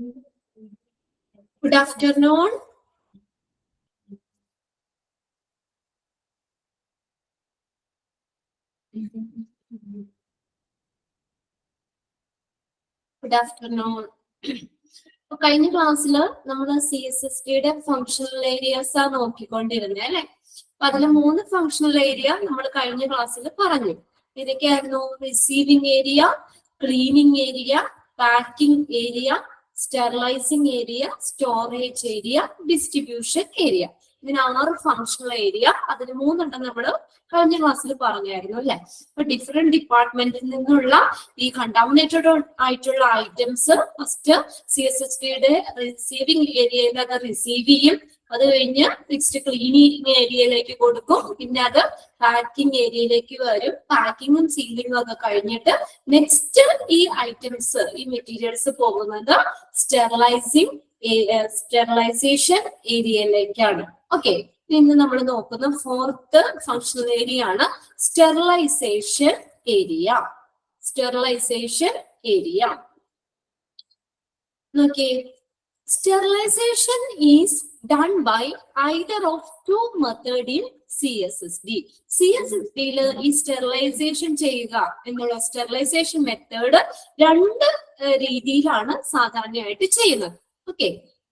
Good afternoon. Good afternoon. കഴിഞ്ഞ ക്ലാസ്സിൽ നമ്മൾ CSSTയുടെ ഫങ്ഷണൽ ഏരിയാസ് ആണ് നോക്കിക്കൊണ്ടിരുന്നത് അല്ലെ. അപ്പൊ അതിൽ 3 ഫങ്ഷണൽ ഏരിയ നമ്മൾ കഴിഞ്ഞ ക്ലാസ്സിൽ പറഞ്ഞു. ഇതൊക്കെയായിരുന്നു receiving area, cleaning area, packing area, sterilising area, storage area, distribution area. ഇതിന് 6 ഫങ്ഷണൽ ഏരിയ, അതിന് 3 ഉണ്ടെന്ന് നമ്മൾ കഴിഞ്ഞ ക്ലാസ്സിൽ പറഞ്ഞായിരുന്നു അല്ലെ. അപ്പൊ ഡിഫറെന്റ് ഡിപ്പാർട്ട്മെന്റിൽ നിന്നുള്ള ഈ കണ്ടാമിനേറ്റഡ് ആയിട്ടുള്ള ഐറ്റംസ് ഫസ്റ്റ് CSSTയുടെ റിസീവിംഗ് ഏരിയയിൽ അത് റിസീവ് ചെയ്യും. അത് കഴിഞ്ഞ് നെക്സ്റ്റ് ക്ലീനിങ് ഏരിയയിലേക്ക് കൊടുക്കും. പിന്നെ അത് പാക്കിംഗ് ഏരിയയിലേക്ക് വരും. പാക്കിങ്ങും സീലിങ്ങും ഒക്കെ കഴിഞ്ഞിട്ട് നെക്സ്റ്റ് ഈ ഐറ്റംസ് ഈ മെറ്റീരിയൽസ് പോകുന്നത് സ്റ്റെറിലൈസേഷൻ ഏരിയയിലേക്കാണ്. ഓക്കെ, ഇന്ന് നമ്മൾ നോക്കുന്ന 4th ഫങ്ഷണൽ ഏരിയ ആണ് സ്റ്റെറിലൈസേഷൻ ഏരിയ. സ്റ്റെറിലൈസേഷൻ ഏരിയ നോക്കിയേ. Sterilization is done by either of 2 methods in CSSD. CSSD-യിൽ ഈ സ്റ്റെറിലൈസേഷൻ ചെയ്യുക എന്നുള്ള സ്റ്റെറിലൈസേഷൻ മെത്തേഡ് 2 രീതിയിലാണ് സാധാരണയായിട്ട് ചെയ്യുന്നത്. Okay,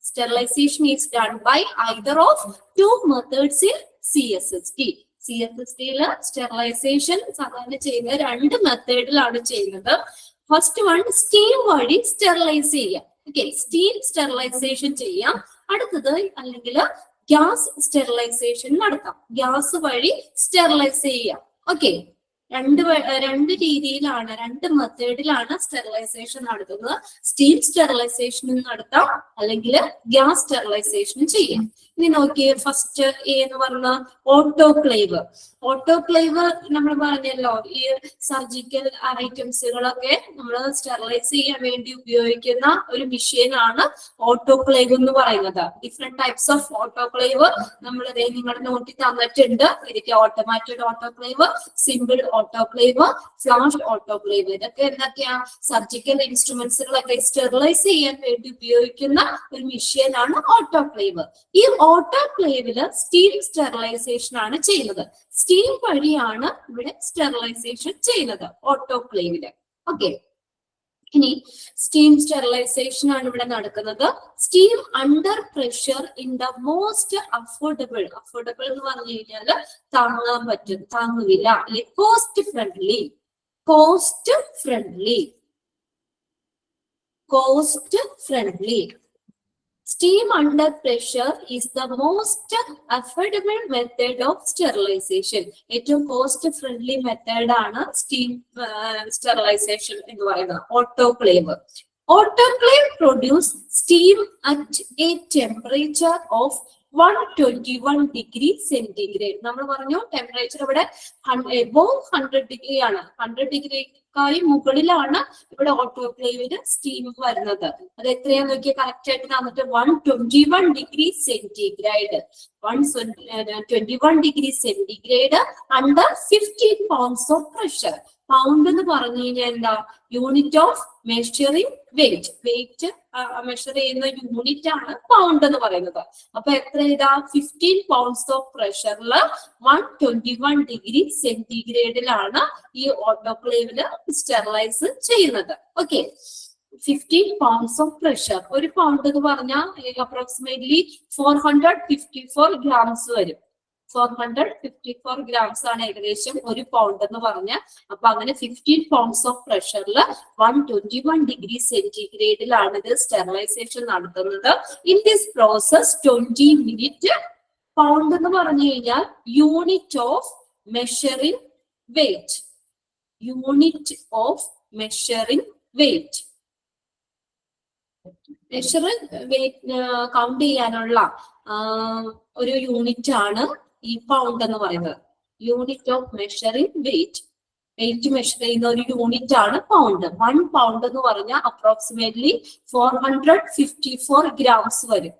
sterilization is done by either of 2 methods in CSSD. CSSD-യിൽ sterilisation സാധാരണ ചെയ്യുന്നത് 2 മെത്തേഡിലാണ് ചെയ്യുന്നത്. ഫസ്റ്റ് വൺ സ്റ്റീം വഴി സ്റ്റെറിലൈസ് ചെയ്യുക. ഓക്കെ, സ്റ്റീം സ്റ്റെറിലൈസേഷൻ ചെയ്യാം. അടുത്തത് അല്ലെങ്കിൽ ഗ്യാസ് സ്റ്റെറിലൈസേഷൻ നടത്താം. ഗ്യാസ് വഴി സ്റ്റെറിലൈസ് ചെയ്യാം. ഓക്കെ, രണ്ട് രീതിയിലാണ്, 2 മെത്തേഡിലാണ് സ്റ്റെറിലൈസേഷൻ നടത്തുന്നത്. സ്റ്റീം സ്റ്റെറിലൈസേഷനും നടത്താം, അല്ലെങ്കിൽ ഗ്യാസ് സ്റ്റെറിലൈസേഷനും ചെയ്യാം. ഇനി നോക്കിയേ, ഫസ്റ്റ് എന്ന് പറഞ്ഞ ഓട്ടോക്ലേവ്. ഓട്ടോക്ലേവ് നമ്മൾ പറഞ്ഞല്ലോ, ഈ സർജിക്കൽ ഐറ്റംസുകളൊക്കെ നമ്മൾ സ്റ്റെറിലൈസ് ചെയ്യാൻ വേണ്ടി ഉപയോഗിക്കുന്ന ഒരു മെഷീനാണ് ഓട്ടോക്ലേവ് എന്ന് പറയുന്നത്. ഡിഫറെന്റ് ടൈപ്സ് ഓഫ് ഓട്ടോക്ലേവ് നമ്മൾ നിങ്ങളുടെ നോട്ടിൽ തന്നിട്ടുണ്ട്. ഇതൊക്കെ automated autoclave, simple autoclave, flash autoclave. ഇതൊക്കെ എന്തൊക്കെയാ? സർജിക്കൽ ഇൻസ്ട്രുമെന്റ്സുകളൊക്കെ സ്റ്റെറിലൈസ് ചെയ്യാൻ വേണ്ടി ഉപയോഗിക്കുന്ന ഒരു മെഷീനാണ് ഓട്ടോക്ലേവ്. ഈ ഓട്ടോക്ലേവില് സ്റ്റീം സ്റ്റെറിലൈസേഷൻ ആണ് ചെയ്യുന്നത്. സ്റ്റീം വഴിയാണ് ഇവിടെ സ്റ്റെറിലൈസേഷൻ ചെയ്യുന്നത് ഓട്ടോക്ലേവില്. ഓക്കെ, ഇനി സ്റ്റീം സ്റ്റെറിലൈസേഷൻ ആണ് ഇവിടെ നടക്കുന്നത്. Steam under pressure in the most affordable എന്ന് പറഞ്ഞു കഴിഞ്ഞാൽ താങ്ങാൻ പറ്റും, താങ്ങുവില്ല, അല്ലെ cost friendly. Steam under pressure is the most affordable method of sterilization. ഏറ്റവും കോസ്റ്റ് ഫ്രണ്ട്ലി മെത്തേഡ് ആണ് സ്റ്റീം സ്റ്റെറിലൈസേഷൻ എന്ന് പറയുന്നത്. Autoclave. Autoclave produce steam at a temperature of 121 degree centigrade. നമ്മൾ പറഞ്ഞു ടെമ്പറേച്ചർ ഇവിടെ above 100 ഡിഗ്രി ആണ്. 100 ഡിഗ്രിക്കായി മുകളിലാണ് ഇവിടെ ഓട്ടോക്ലേവിന് സ്റ്റീം വരുന്നത്. അത് എത്രയാന്ന് നോക്കിയാൽ കറക്റ്റ് ആയിട്ട് തന്നിട്ട് 121 degree centigrade. 121 degree centigrade under 15 pounds of pressure. Pound എന്ന് പറഞ്ഞു കഴിഞ്ഞാൽ എന്താ? Unit of measuring weight. Weight measure ചെയ്യുന്ന യൂണിറ്റ് ആണ് പൗണ്ട് എന്ന് പറയുന്നത്. അപ്പൊ എത്ര ഇതാ? 15 pounds ഓഫ് പ്രഷറിൽ 121 ഡിഗ്രി സെന്റിഗ്രേഡിലാണ് ഈ ഓട്ടോക്ലേവില് സ്റ്റെറിലൈസ് ചെയ്യുന്നത്. Okay, 15 pounds of pressure. ഒരു പൗണ്ട് എന്ന് പറഞ്ഞാൽ അപ്രോക്സിമേറ്റ്ലി 454 grams വരും. 454 grams ആണ് ഏകദേശം ഒരു പൗണ്ട് എന്ന് പറഞ്ഞ. അപ്പൊ അങ്ങനെ 15 pounds ഓഫ് പ്രഷറിൽ 121 ഡിഗ്രി സെന്റിഗ്രേഡിലാണ് ഇത് സ്റ്റെറിലൈസേഷൻ നടത്തുന്നത്. In this process 20 minutes. Pound എന്ന് പറഞ്ഞു കഴിഞ്ഞാൽ unit of measuring weight. Unit of measuring weight. Measuring weight count ചെയ്യാനുള്ള ഒരു യൂണിറ്റ് ആണ് ഈ പൗണ്ട് എന്ന് പറയുന്നത്. Unit of measuring weight. Weight measure ചെയ്യുന്ന ഒരു യൂണിറ്റ് ആണ് പൗണ്ട്. 1 pound എന്ന് പറഞ്ഞാൽ അപ്രോക്സിമേറ്റ്ലി 454 grams വരും.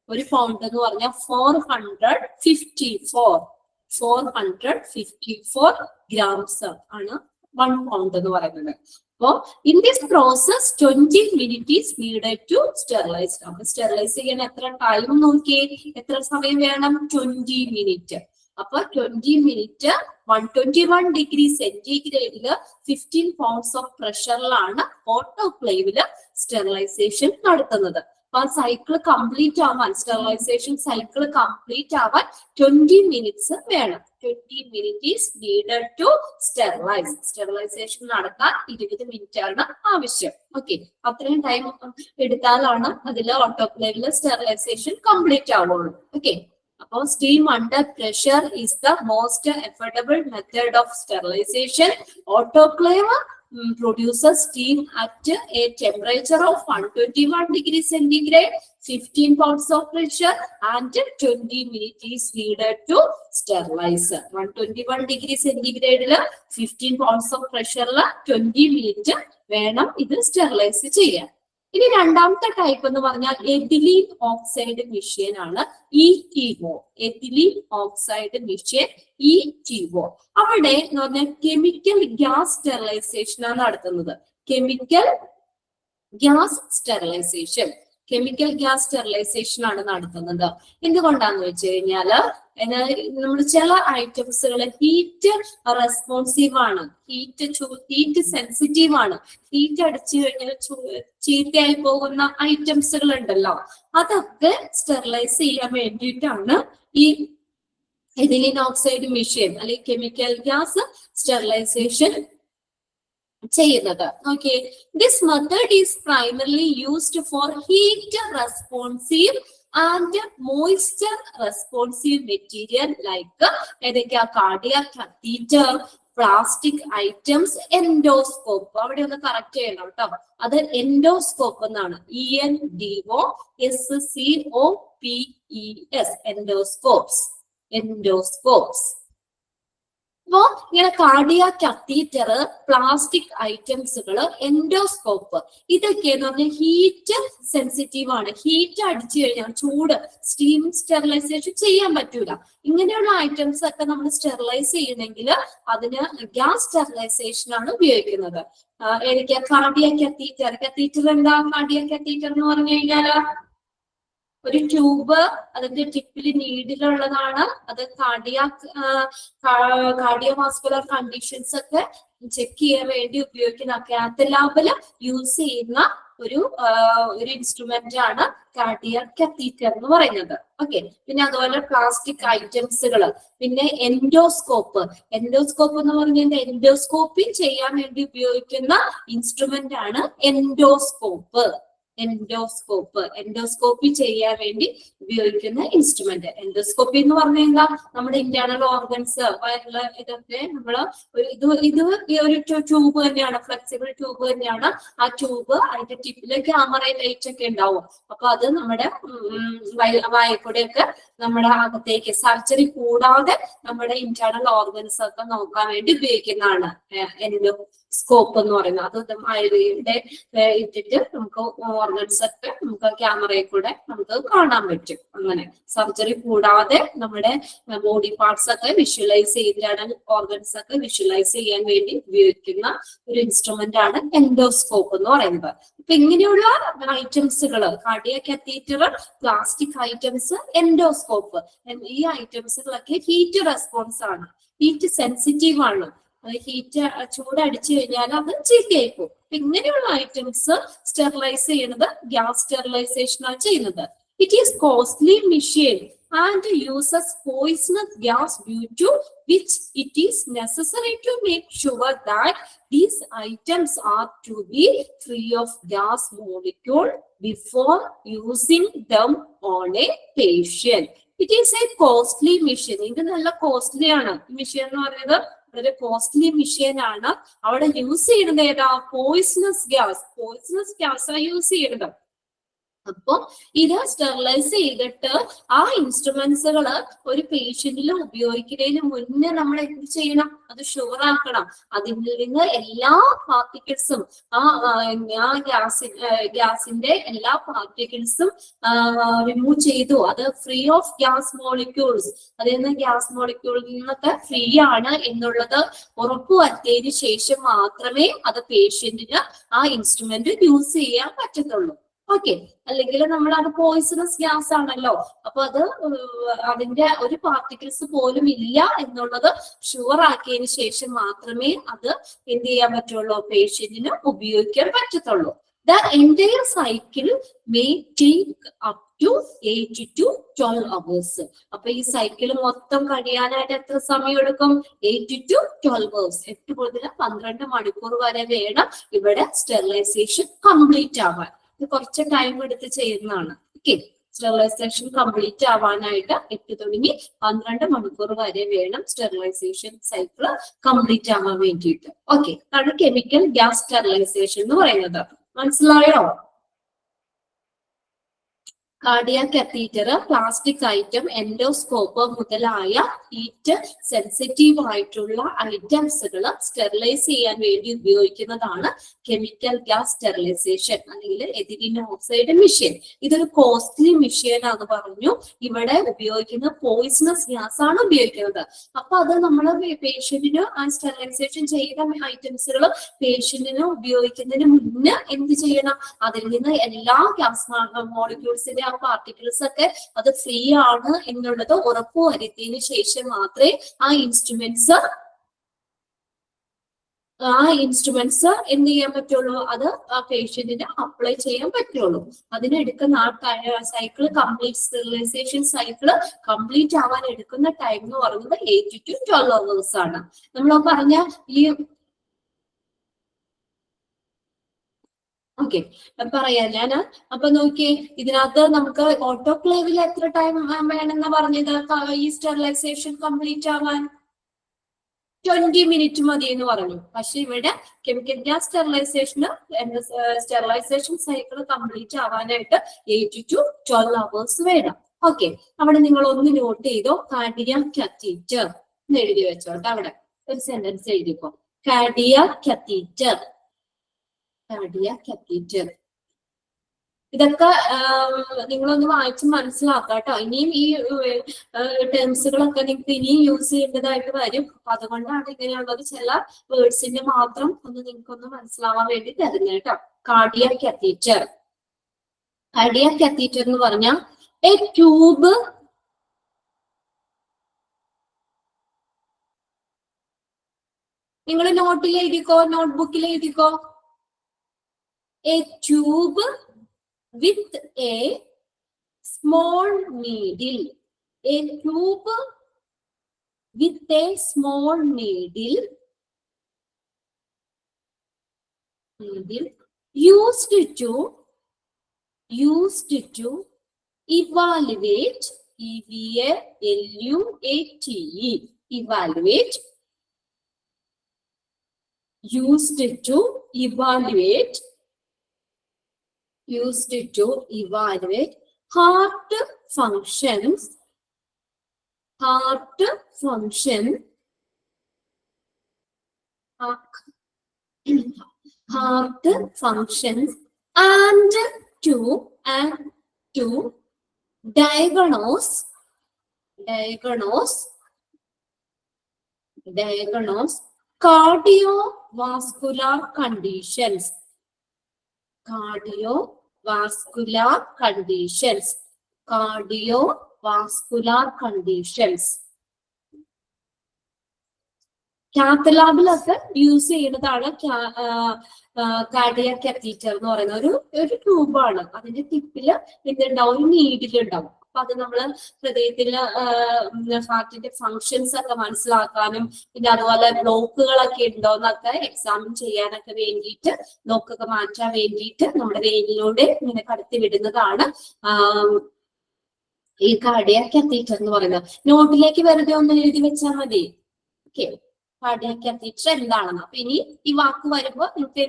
ഒരു പൗണ്ട് എന്ന് പറഞ്ഞാൽ 454 grams ആണ് 1 pound എന്ന് പറയുന്നത്. അപ്പോ in this process 20 minutes is needed to sterilize. അപ്പൊ സ്റ്റെറിലൈസ് ചെയ്യാൻ എത്ര ടൈം നോക്കിയേ, എത്ര സമയം വേണം? 20 minutes. അപ്പൊ 20 minutes 121 degree സെന്റിഗ്രേഡില് 15 pounds ഓഫ് പ്രഷറിലാണ് ഓട്ടോക്ലേവില് സ്റ്റെറിലൈസേഷൻ നടത്തുന്നത്. അപ്പൊ ആ സൈക്കിൾ കംപ്ലീറ്റ് ആവാൻ, സ്റ്റെറിലൈസേഷൻ സൈക്കിൾ കംപ്ലീറ്റ് ആവാൻ 20 minutes വേണം. 20 minutes needed to sterilize. Sterilization നടത്താൻ 20 minutes ആണ് ആവശ്യം. ഓക്കെ, അത്രയും ടൈം എടുത്താലാണ് അതിൽ ഓട്ടോക്ലേവില് സ്റ്റെറിലൈസേഷൻ കംപ്ലീറ്റ് ആവുള്ളൂ. ഓക്കെ, അപ്പോൾ steam under pressure is the most affordable method of sterilization. Autoclave produces steam at a temperature of 121 degrees centigrade, 15 pounds of pressure, and 20 minutes is needed to sterilize. 121 degree centigrade 15 pounds of pressure 20 minutes വേണം ഇത് sterilise ചെയ്യാൻ. ഇനി രണ്ടാമത്തെ type എന്ന് പറഞ്ഞാൽ ethylene oxide machine ആണ്, ETO. Ethylene oxide machine ETO. അവിടെ എന്ന് പറഞ്ഞാൽ കെമിക്കൽ ഗ്യാസ് സ്റ്റെറിലൈസേഷൻ ആണ് നടത്തുന്നത്. കെമിക്കൽ ഗ്യാസ് സ്റ്റെറിലൈസേഷൻ ആണ് നടത്തുന്നത്. എന്തുകൊണ്ടാന്ന് വെച്ച് കഴിഞ്ഞാല് നമ്മൾ ചില ഐറ്റംസുകൾ ഹീറ്റ് റെസ്പോൺസീവ് ആണ്, ഹീറ്റ് സെൻസിറ്റീവ് ആണ്. ഹീറ്റ് അടിച്ചു കഴിഞ്ഞാൽ ചീത്തയായി പോകുന്ന ഐറ്റംസുകൾ ഉണ്ടല്ലോ, അതൊക്കെ സ്റ്റെറിലൈസ് ചെയ്യാൻ വേണ്ടിയിട്ടാണ് ഈ എഥിലീൻ ഓക്സൈഡ് മെഷീൻ അല്ലെങ്കിൽ കെമിക്കൽ ഗ്യാസ് സ്റ്റെറിലൈസേഷൻ ചെയ്യുന്നത്. Okay, this method is primarily used for heat responsive and moisture responsive material like ഏതൊക്കെയാ? Cardiac catheter, plastic items, endoscope. അവിടെ ഒന്ന് കറക്റ്റ് ചെയ്യണം കേട്ടോ, അത് എൻഡോസ്കോപ്പ് എന്നാണ്. ENDOSCOPES, എൻഡോസ്കോപ്സ്. അപ്പോ ഇങ്ങനെ കാർഡിയാക് കത്തീറ്റർ, പ്ലാസ്റ്റിക് ഐറ്റംസുകൾ, എൻഡോസ്കോപ്പ്, ഇതൊക്കെ എന്ന് പറഞ്ഞാൽ ഹീറ്റ് സെൻസിറ്റീവ് ആണ്. ഹീറ്റ് അടിച്ചു കഴിഞ്ഞാൽ ചൂട് സ്റ്റീം സ്റ്റെറിലൈസേഷൻ ചെയ്യാൻ പറ്റൂല. ഇങ്ങനെയുള്ള ഐറ്റംസ് ഒക്കെ നമ്മൾ സ്റ്റെറിലൈസ് ചെയ്യണമെങ്കിൽ അതിന് ഗ്യാസ് സ്റ്റെറിലൈസേഷൻ ആണ് ഉപയോഗിക്കുന്നത്. ഏതൊക്കെയാ? Cardiac catheter. കത്തീറ്റർ എന്താ? കാർഡിയാക് കത്തീറ്റർ എന്ന് പറഞ്ഞു കഴിഞ്ഞാല് ഒരു ട്യൂബ്, അതിന്റെ ടിപ്പിൽ നീഡിലുള്ളതാണ്. അത് കാർഡിയോവാസ്കുലർ കണ്ടീഷൻസ് ഒക്കെ ചെക്ക് ചെയ്യാൻ വേണ്ടി ഉപയോഗിക്കുന്ന കാത്ത് ലാബില് യൂസ് ചെയ്യുന്ന ഒരു ഇൻസ്ട്രുമെന്റ് ആണ് കാർഡിയാക് കത്തീറ്റർ എന്ന് പറയുന്നത്. ഓക്കെ, പിന്നെ അതുപോലെ പ്ലാസ്റ്റിക് ഐറ്റംസുകൾ, പിന്നെ എൻഡോസ്കോപ്പ്. എൻഡോസ്കോപ്പ് എന്ന് പറഞ്ഞാൽ എൻഡോസ്കോപ്പി ചെയ്യാൻ വേണ്ടി ഉപയോഗിക്കുന്ന ഇൻസ്ട്രുമെന്റ് ആണ് എൻഡോസ്കോപ്പ്. എൻഡോസ്കോപ്പി ചെയ്യാൻ വേണ്ടി ഉപയോഗിക്കുന്ന ഇൻസ്ട്രുമെന്റ്. എൻഡോസ്കോപ്പി എന്ന് പറഞ്ഞു കഴിഞ്ഞാൽ നമ്മുടെ ഇന്റേണൽ ഓർഗൻസ്, വയറില്, ഇതൊക്കെ നമ്മള് ഇത് ഒരു ട്യൂബ് തന്നെയാണ്, ഫ്ലെക്സിബിൾ ട്യൂബ് തന്നെയാണ്. ആ ട്യൂബ് അതിന്റെ ടിപ്പില് ക്യാമറ ലൈറ്റ് ഒക്കെ ഉണ്ടാവും. അപ്പൊ അത് നമ്മുടെ വായക്കൂടെയൊക്കെ നമ്മുടെ അകത്തേക്ക് സർജറി കൂടാതെ നമ്മുടെ ഇന്റേണൽ ഓർഗൻസ് ഒക്കെ നോക്കാൻ വേണ്ടി ഉപയോഗിക്കുന്നതാണ് എൻഡോസ്കോപ്പ് എന്ന് പറയുന്നത്. അത് വായയുടെ ഇട്ടിട്ട് നമുക്ക് ഓർഗൻസ് ഒക്കെ നമുക്ക് ക്യാമറയിൽ കൂടെ നമുക്ക് കാണാൻ പറ്റും. അങ്ങനെ സർജറി കൂടാതെ നമ്മുടെ ബോഡി പാർട്സ് ഒക്കെ വിഷ്വലൈസ് ചെയ്താണ്, ഓർഗൻസ് ഒക്കെ വിഷ്വലൈസ് ചെയ്യാൻ വേണ്ടി ഉപയോഗിക്കുന്ന ഒരു ഇൻസ്ട്രുമെന്റ് ആണ് എൻഡോസ്കോപ്പ് എന്ന് പറയുന്നത്. അപ്പൊ ഇങ്ങനെയുള്ള ഐറ്റംസുകൾ, cardiac catheter, plastic items, endoscope, ഈ ഐറ്റംസുകളൊക്കെ ഹീറ്റ് റെസ്പോൺസ് ആണ്, ഹീറ്റ് സെൻസിറ്റീവ് ആണ്. ഹീറ്റ് ചൂടടിച്ചു കഴിഞ്ഞാൽ അത് ചീത്തയായി പോകും. ഇങ്ങനെയുള്ള ഐറ്റംസ് സ്റ്റെറിലൈസ് ചെയ്യുന്നത് ഗ്യാസ് സ്റ്റെറിലൈസേഷൻ ആണ് ചെയ്യുന്നത്. It is costly machine and uses poisonous gas due to which it is necessary to make sure that these items are to be free of gas molecule before using them on a patient. It is a costly machine. ഇത് നല്ല costly ആണ്. Machine എന്ന് പറയുന്നത് വളരെ costly machine ആണ്. അവിടെ use ചെയ്യുന്നത് ഏതാ? Poisonous gas. പോയിസണസ് ഗ്യാസ് ആണ് യൂസ് ചെയ്യുന്നത്. അപ്പൊ ഇത് സ്റ്റെറിലൈസ് ചെയ്തിട്ട് ആ ഇൻസ്ട്രുമെന്റ്സുകള് ഒരു പേഷ്യന്റിൽ ഉപയോഗിക്കുന്നതിന് മുന്നേ നമ്മൾ എന്ത് ചെയ്യണം? അത് ഷുവർ ആക്കണം. അതിൽ നിന്ന് എല്ലാ പാർട്ടിക്കിൾസും ആ ഗ്യാസിന്റെ എല്ലാ പാർട്ടിക്കിൾസും റിമൂവ് ചെയ്തു. അത് ഫ്രീ ഓഫ് ഗ്യാസ് മോളിക്യൂൾസ്, അതിൽ നിന്ന് ഗ്യാസ് മോളിക്യൂളിൽ നിന്നൊക്കെ ഫ്രീ ആണ് എന്നുള്ളത് ഉറപ്പുവരുത്തിയതിനു ശേഷം മാത്രമേ അത് പേഷ്യന്റിന് ആ ഇൻസ്ട്രുമെന്റ് യൂസ് ചെയ്യാൻ പറ്റത്തുള്ളൂ. ഓക്കെ, അല്ലെങ്കിൽ നമ്മൾ അത് പോയിസണസ് ഗ്യാസ് ആണല്ലോ, അപ്പൊ അത് അതിന്റെ ഒരു പാർട്ടിക്കിൾസ് പോലും ഇല്ല എന്നുള്ളത് ഷുവർ ആക്കിയതിനു ശേഷം മാത്രമേ അത് എന്ത് ചെയ്യാൻ പറ്റുള്ളൂ? പേഷ്യന്റിന് ഉപയോഗിക്കാൻ പറ്റത്തുള്ളൂ. The entire cycle may take up to 8 to 12 hours. അപ്പൊ ഈ സൈക്കിൾ മൊത്തം കഴിയാനായിട്ട് എത്ര സമയം എടുക്കും? 8 to 12 hours. 8 മുതൽ 12 മണിക്കൂർ വരെ വേണം ഇവിടെ സ്റ്റെറിലൈസേഷൻ കംപ്ലീറ്റ് ആവാൻ. ഇത് കുറച്ച് ടൈം എടുത്ത് ചെയ്യുന്നതാണ്. ഓക്കെ, സ്റ്റെറിലൈസേഷൻ കംപ്ലീറ്റ് ആവാനായിട്ട് 8 തുടങ്ങി 12 മണിക്കൂർ വരെ വേണം സ്റ്റെറിലൈസേഷൻ സൈക്കിൾ കംപ്ലീറ്റ് ആവാൻ വേണ്ടിയിട്ട്. ഓക്കെ, അതാണ് കെമിക്കൽ ഗ്യാസ് സ്റ്റെറിലൈസേഷൻ എന്ന് പറയുന്നത്. മനസ്സിലായോ? Cardiac catheter, plastic item, endoscope മുതലായ ഹീറ്റ് സെൻസിറ്റീവ് ആയിട്ടുള്ള ഐറ്റംസുകൾ സ്റ്റെറിലൈസ് ചെയ്യാൻ വേണ്ടി ഉപയോഗിക്കുന്നതാണ് കെമിക്കൽ ഗ്യാസ് സ്റ്റെറിലൈസേഷൻ അല്ലെങ്കിൽ എഥിലീൻ ഓക്സൈഡ് മെഷീൻ. ഇതൊരു കോസ്റ്റ്ലി മെഷീൻ ആണെന്ന് പറഞ്ഞു. ഇവിടെ ഉപയോഗിക്കുന്ന പോയിസണസ് ഗ്യാസ് ആണ് ഉപയോഗിക്കുന്നത്. അപ്പൊ അത് നമ്മൾ പേഷ്യന്റിന് ആ സ്റ്റെറിലൈസേഷൻ ചെയ്ത ഐറ്റംസുകൾ പേഷ്യന്റിന് ഉപയോഗിക്കുന്നതിന് മുന്നേ എന്ത് ചെയ്യണം? അതിൽ നിന്ന് എല്ലാ ഗ്യാസ് മോളിക്യൂൾസിന്റെ പാർട്ടിക്കിൾസ് ഒക്കെ അത് ഫ്രീ ആണ് എന്നുള്ളത് ഉറപ്പുവരുത്തിയതിനു ശേഷം മാത്രമേ ആ ഇൻസ്ട്രുമെന്റ്സ് എന്ത് ചെയ്യാൻ പറ്റുള്ളൂ? അത് ആ പേഷ്യന്റിന് അപ്ലൈ ചെയ്യാൻ പറ്റുള്ളൂ. അതിനെടുക്കുന്ന ആ cycle complete sterilisation cycle complete ആവാൻ എടുക്കുന്ന ടൈം എന്ന് പറയുന്നത് 8 to 12 hours ആണ്. നമ്മൾ പറഞ്ഞ ഈ ഓക്കെ പറയാം ഞാൻ. അപ്പൊ നോക്കിയേ, ഇതിനകത്ത് നമുക്ക് ഓട്ടോക്ലേവിൽ എത്ര ടൈം വേണമെന്ന് പറഞ്ഞത്? ഈ സ്റ്റെറിലൈസേഷൻ കംപ്ലീറ്റ് ആവാൻ 20 മിനിറ്റ് മതി എന്ന് പറഞ്ഞു. പക്ഷെ ഇവിടെ chemical gas sterilization cycle complete ആവാനായിട്ട് 8 to 12 hours വേണം. ഓക്കെ, അവിടെ നിങ്ങൾ ഒന്ന് നോട്ട് ചെയ്തോ, കാർഡിയാക് കത്തീറ്റർ എന്ന് എഴുതി വെച്ചോട്ടെ. അവിടെ ഒരു സെന്റൻസ് എഴുതിക്കോ, കാർഡിയാക് കത്തീറ്റർ. കാർഡിയാക് കത്തീറ്റർ ഇതൊക്കെ നിങ്ങളൊന്ന് വായിച്ച് മനസ്സിലാക്കാം കേട്ടോ. ഇനിയും ഈ ടേംസുകളൊക്കെ നിങ്ങൾക്ക് ഇനിയും യൂസ് ചെയ്യേണ്ടതായിട്ട് വരും. അപ്പൊ അതുകൊണ്ടാണ് ഇങ്ങനെയുള്ളത്. ചില വേർഡ്സിന്റെ മാത്രം ഒന്ന് നിങ്ങൾക്കൊന്ന് മനസ്സിലാവാൻ വേണ്ടി തരുന്നത് കേട്ടോ. Cardiac catheter. കാർഡിയാക് കത്തീറ്റർ എന്ന് പറഞ്ഞാൽ എ ട്യൂബ് നിങ്ങൾ നോട്ടിൽ എഴുതിക്കോ, നോട്ട്ബുക്കിൽ എഴുതിക്കോ. A tube with a small needle. A tube with a small needle used to evaluate, E-V-A-L-U-A-T-E, evaluate, used to evaluate heart functions, and to diagnose cardiovascular conditions. Cardiovascular conditions. കാത്ത് ലാബിലൊക്കെ use ചെയ്യുന്നതാണ് cardiac catheter എന്ന് പറയുന്ന ഒരു ട്യൂബാണ്. അതിന്റെ ടിപ്പില് എന്തുണ്ടാവും? ഒരു നീഡിലുണ്ടാവും. അപ്പൊ അത് നമ്മള് ഹൃദയത്തില് ഹാർട്ടിന്റെ ഫങ്ഷൻസ് ഒക്കെ മനസ്സിലാക്കാനും പിന്നെ അതുപോലെ ബ്ലോക്കുകളൊക്കെ ഉണ്ടോന്നൊക്കെ എക്സാമിൻ ചെയ്യാനൊക്കെ വേണ്ടിയിട്ട്, ബ്ലോക്കൊക്കെ മാറ്റാൻ വേണ്ടിയിട്ട് നമ്മുടെ വെയിനിലൂടെ ഇങ്ങനെ കടത്തി വിടുന്നതാണ് ഈ കാർഡിയാക് കത്തീറ്റർ എന്ന് പറയുന്നത്. നോട്ടിലേക്ക് വെറുതെ ഒന്ന് എഴുതി വെച്ചാൽ മതി. ഓക്കെ, കാർഡിയാക് കത്തീറ്റർ എന്താണെന്ന്. അപ്പൊ ഇനി ഈ വാക്ക് വരുമ്പോ നിങ്ങൾക്ക്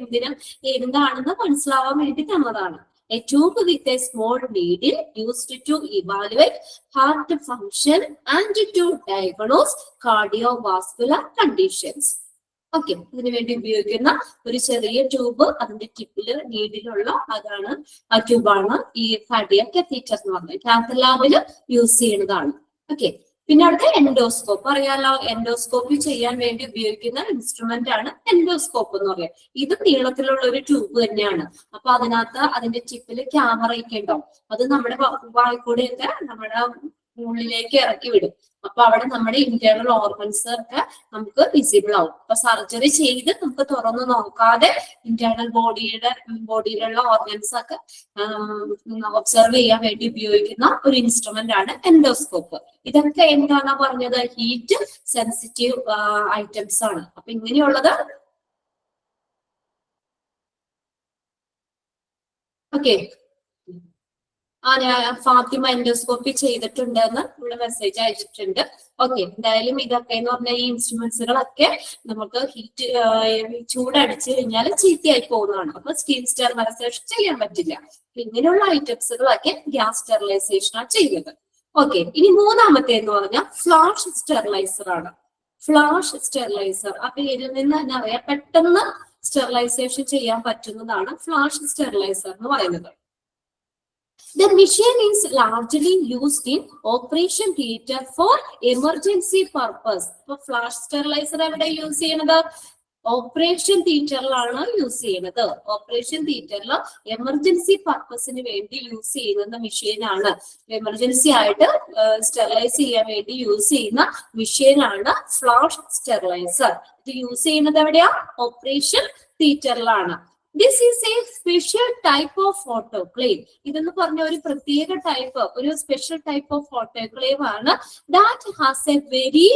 എന്താണെന്ന് മനസ്സിലാവാൻ വേണ്ടി തന്നതാണ്. A tube with a small needle used to evaluate heart function and to diagnose cardiovascular conditions. Okay, ഇതിനു വേണ്ടി ഉപയോഗിക്കുന്ന ഒരു ചെറിയ ട്യൂബ്, അതിന്റെ ടിപ്പില് നീഡിലുള്ള അതാണ് ആ ട്യൂബാണ് ഈ കാർഡിയാക് കത്തീറ്റർ എന്ന് പറഞ്ഞത്. കാത്ത് ലാബില് യൂസ് ചെയ്യുന്നതാണ്. ഓക്കെ, പിന്നെ അടുത്ത എൻഡോസ്കോപ്പ് അറിയാലോ. എൻഡോസ്കോപ്പി ചെയ്യാൻ വേണ്ടി ഉപയോഗിക്കുന്ന ഇൻസ്ട്രുമെന്റ് ആണ് എൻഡോസ്കോപ്പ് എന്ന് പറയുന്നത്. ഇത് നീളത്തിലുള്ള ഒരു ട്യൂബ് തന്നെയാണ്. അപ്പൊ അതിനകത്ത് അതിന്റെ ടിപ്പില് ക്യാമറ ഒക്കെ ഉണ്ടാവും. അത് നമ്മുടെ വായിക്കൂടെയൊക്കെ നമ്മുടെ ഉള്ളിലേക്ക് ഇറക്കി വിടും. അപ്പൊ അവിടെ നമ്മുടെ ഇന്റേണൽ ഓർഗൻസ് ഒക്കെ നമുക്ക് വിസിബിൾ ആവും. അപ്പൊ സർജറി ചെയ്ത് നമുക്ക് തുറന്നു നോക്കാതെ ഇന്റേണൽ ബോഡിയിലുള്ള ഓർഗൻസ് ഒക്കെ ഒബ്സർവ് ചെയ്യാൻ വേണ്ടി ഉപയോഗിക്കുന്ന ഒരു ഇൻസ്ട്രുമെന്റ് ആണ് എൻഡോസ്കോപ്പ്. ഇതൊക്കെ എന്താണെന്നാ പറഞ്ഞത്? ഹീറ്റ് സെൻസിറ്റീവ് ഐറ്റംസ് ആണ്. അപ്പൊ ഇങ്ങനെയുള്ളത് ഓക്കെ. ഞാൻ ഫാത്തിമ എൻഡോസ്കോപ്പി ചെയ്തിട്ടുണ്ടെന്ന് ഇവിടെ മെസ്സേജ് അയച്ചിട്ടുണ്ട്. ഓക്കെ, എന്തായാലും ഇതൊക്കെ എന്ന് പറഞ്ഞ ഈ ഇൻസ്ട്രുമെന്റ്സുകളൊക്കെ നമുക്ക് ഹീറ്റ് ചൂടടിച്ചു കഴിഞ്ഞാൽ ചീത്തയായി പോകുന്നതാണ്. അപ്പൊ സ്കിൻ സ്റ്റെറിലൈസേഷൻ ചെയ്യാൻ പറ്റില്ല. ഇങ്ങനെയുള്ള ഐറ്റംസുകളൊക്കെ ഗ്യാസ് സ്റ്റെറിലൈസേഷൻ ആണ് ചെയ്യുന്നത്. ഓക്കെ, ഇനി മൂന്നാമത്തെ എന്ന് പറഞ്ഞാൽ ഫ്ലാഷ് സ്റ്റെറിലൈസർ ആണ്. ഫ്ലാഷ് സ്റ്റെറിലൈസർ ആ പേരിൽ നിന്ന് തന്നെ അറിയാം, പെട്ടെന്ന് സ്റ്റെറിലൈസേഷൻ ചെയ്യാൻ പറ്റുന്നതാണ് ഫ്ലാഷ് സ്റ്റെറിലൈസർ എന്ന് പറയുന്നത്. The machine is largely used in operation theatre for emergency purpose. So flash sterilizer എവിടെ യൂസ് ചെയ്യുന്നത്? ഓപ്പറേഷൻ തിയേറ്ററിലാണ് യൂസ് ചെയ്യുന്നത്. ഓപ്പറേഷൻ തിയേറ്ററിൽ എമർജൻസി പർപ്പസിന് വേണ്ടി യൂസ് ചെയ്യുന്ന മെഷീനാണ്. എമർജൻസി ആയിട്ട് സ്റ്റെറിലൈസ് ചെയ്യാൻ വേണ്ടി യൂസ് ചെയ്യുന്ന മെഷീനാണ് ഫ്ലാഷ് സ്റ്റെറിലൈസർ. ഇത് യൂസ് ചെയ്യുന്നത് എവിടെയാ? Operation തിയേറ്ററിലാണ്. This is a special type of autoclave. ഇതെന്ന് പറഞ്ഞ ഒരു പ്രത്യേക ടൈപ്പ്, ഒരു സ്പെഷ്യൽ ടൈപ്പ് ഓഫ് ഓട്ടോക്ലേവ് ആണ്. That has a very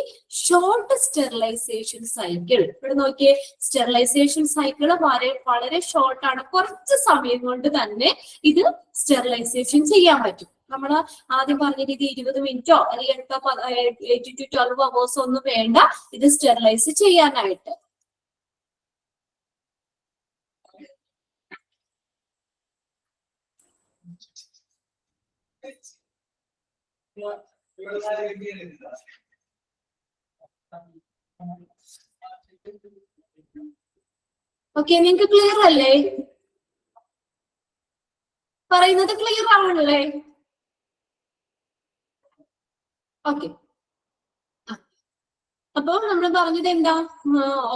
short sterilization cycle. ഇവിടെ നോക്കിയേ, സ്റ്റെറിലൈസേഷൻ സൈക്കിൾ വളരെ ഷോർട്ട് ആണ്. കുറച്ച് സമയം കൊണ്ട് തന്നെ ഇത് സ്റ്റെറിലൈസേഷൻ ചെയ്യാൻ പറ്റും. നമ്മൾ ആദ്യം പറഞ്ഞ രീതി 20 മിനിറ്റോ അല്ലെങ്കിൽ 8 to 12 hours ഒന്നും വേണ്ട ഇത് സ്റ്റെറിലൈസ് ചെയ്യാനായിട്ട്. ഓക്കെ, നിങ്ങൾക്ക് ക്ലിയർ അല്ലേ? പറയുന്നത് ക്ലിയർ ആണല്ലേ? ഓക്കെ, അപ്പോൾ നമ്മൾ പറഞ്ഞത് എന്താ?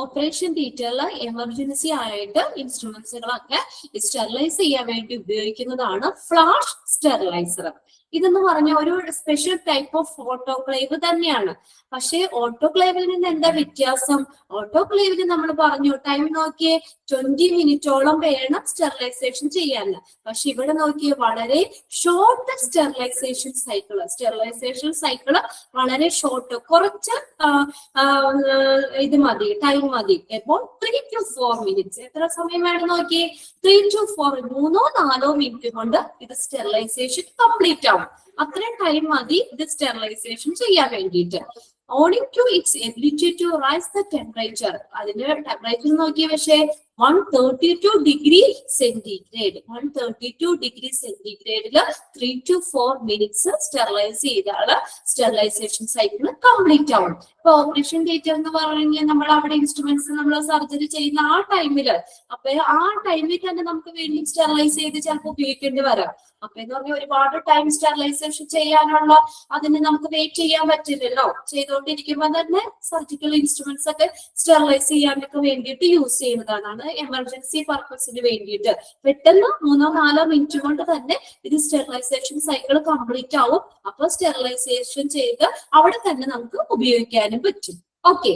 ഓപ്പറേഷൻ തിയേറ്ററിൽ എമർജൻസി ആയിട്ട് ഇൻസ്ട്രുമെന്റ്സുകളൊക്കെ സ്റ്റെറിലൈസ് ചെയ്യാൻ വേണ്ടി ഉപയോഗിക്കുന്നതാണ് ഫ്ലാഷ് സ്റ്റെറിലൈസർ. ഇതെന്ന് പറഞ്ഞ ഒരു സ്പെഷ്യൽ ടൈപ്പ് ഓഫ് ഓട്ടോക്ലേവ് തന്നെയാണ്. പക്ഷേ ഓട്ടോക്ലേവിൽ നിന്ന് എന്താ വ്യത്യാസം? ഓട്ടോക്ലേവിൽ നമ്മൾ പറഞ്ഞു ടൈം നോക്കിയേ 20 മിനിറ്റോളം വേണം സ്റ്റെറിലൈസേഷൻ ചെയ്യാൻ. പക്ഷെ ഇവിടെ നോക്കിയേ വളരെ ഷോർട്ട് സ്റ്റെറിലൈസേഷൻ സൈക്കിള് വളരെ ഷോർട്ട്, കുറച്ച് ഇത് മതി, ടൈം മതി. എപ്പോൾ 3 to 4 മിനിറ്റ്സ്. എത്ര സമയം വേണം നോക്കിയേ? 3 to 4, 3-4 മിനിറ്റ് കൊണ്ട് ഇത് സ്റ്റെറിലൈസേഷൻ കംപ്ലീറ്റ് ആവും. അത്രയും ടൈം മതി ഇത് സ്റ്റെറിലൈസേഷൻ ചെയ്യാൻ വേണ്ടിയിട്ട്. Owing to its ability to rise the temperature. അതിന്റെ ടെമ്പറേച്ചർ നോക്കിയ പക്ഷേ 132 degree centigrade. 132 degree centigrade 3 to 4 minutes sterilise ചെയ്താൽ സ്റ്റെറിലൈസേഷൻ സൈക്കിൾ കംപ്ലീറ്റ് ആവും. ഇപ്പൊ ഓപ്പറേഷൻ തിയേറ്റർ എന്ന് പറഞ്ഞാൽ നമ്മൾ അവിടെ ഇൻസ്ട്രുമെന്റ്സ് നമ്മൾ സർജറി ചെയ്യുന്ന ആ ടൈമില്, അപ്പൊ ആ ടൈമിൽ തന്നെ നമുക്ക് വീണ്ടും സ്റ്റെറിലൈസ് ചെയ്ത് ചിലപ്പോൾ ഉപയോഗിക്കേണ്ടി വരാം. അപ്പൊ എന്ന് പറഞ്ഞാൽ ഒരുപാട് ടൈം സ്റ്റെറിലൈസേഷൻ ചെയ്യാനുള്ള അതിന് നമുക്ക് വെയിറ്റ് ചെയ്യാൻ പറ്റില്ലല്ലോ. ചെയ്തുകൊണ്ടിരിക്കുമ്പോൾ തന്നെ സർജിക്കൽ ഇൻസ്ട്രുമെന്റ്സ് ഒക്കെ സ്റ്റെറിലൈസ് ചെയ്യാനൊക്കെ വേണ്ടിയിട്ട് യൂസ് ചെയ്യുന്നതാണ്. എമർജൻസി പർപ്പസിന് വേണ്ടിയിട്ട് പെട്ടെന്ന് 3-4 മിനിറ്റ് കൊണ്ട് തന്നെ ഇത് സ്റ്റെറിലൈസേഷൻ സൈക്കിൾ കംപ്ലീറ്റ് ആവും. അപ്പൊ സ്റ്റെറിലൈസേഷൻ ചെയ്ത് അവിടെ തന്നെ നമുക്ക് ഉപയോഗിക്കാനും പറ്റും. ഓക്കെ,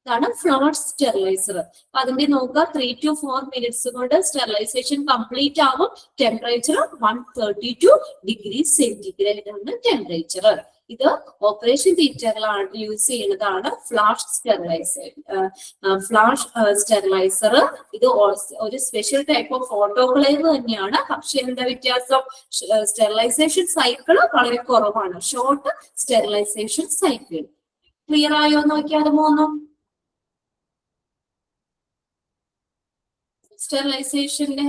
ഇതാണ് ഫ്ലാഷ് സ്റ്റെറിലൈസർ. അപ്പൊ അതിന്റെ നോക്കുക 3 to 4 മിനിറ്റ്സ് കൊണ്ട് സ്റ്റെറിലൈസേഷൻ കംപ്ലീറ്റ് ആവും. ടെമ്പറേച്ചർ 132 degree centigrade ആണ് ടെമ്പറേച്ചർ. ഇത് ഓപ്പറേഷൻ തിയേറ്ററിലാണ് യൂസ് ചെയ്യുന്നതാണ് ഫ്ലാഷ് സ്റ്റെറിലൈസർ. ഇത് ഒരു സ്പെഷ്യൽ ടൈപ്പ് ഓഫ് ഓട്ടോക്ലേവ് തന്നെയാണ്. പക്ഷെ എന്താ വ്യത്യാസം? സ്റ്റെറിലൈസേഷൻ സൈക്കിൾ വളരെ കുറവാണ്, ഷോർട്ട് സ്റ്റെറിലൈസേഷൻ സൈക്കിൾ. ക്ലിയർ ആയോ നോക്കിയാൽ മൂന്നും? സ്റ്റെറിലൈസേഷന്റെ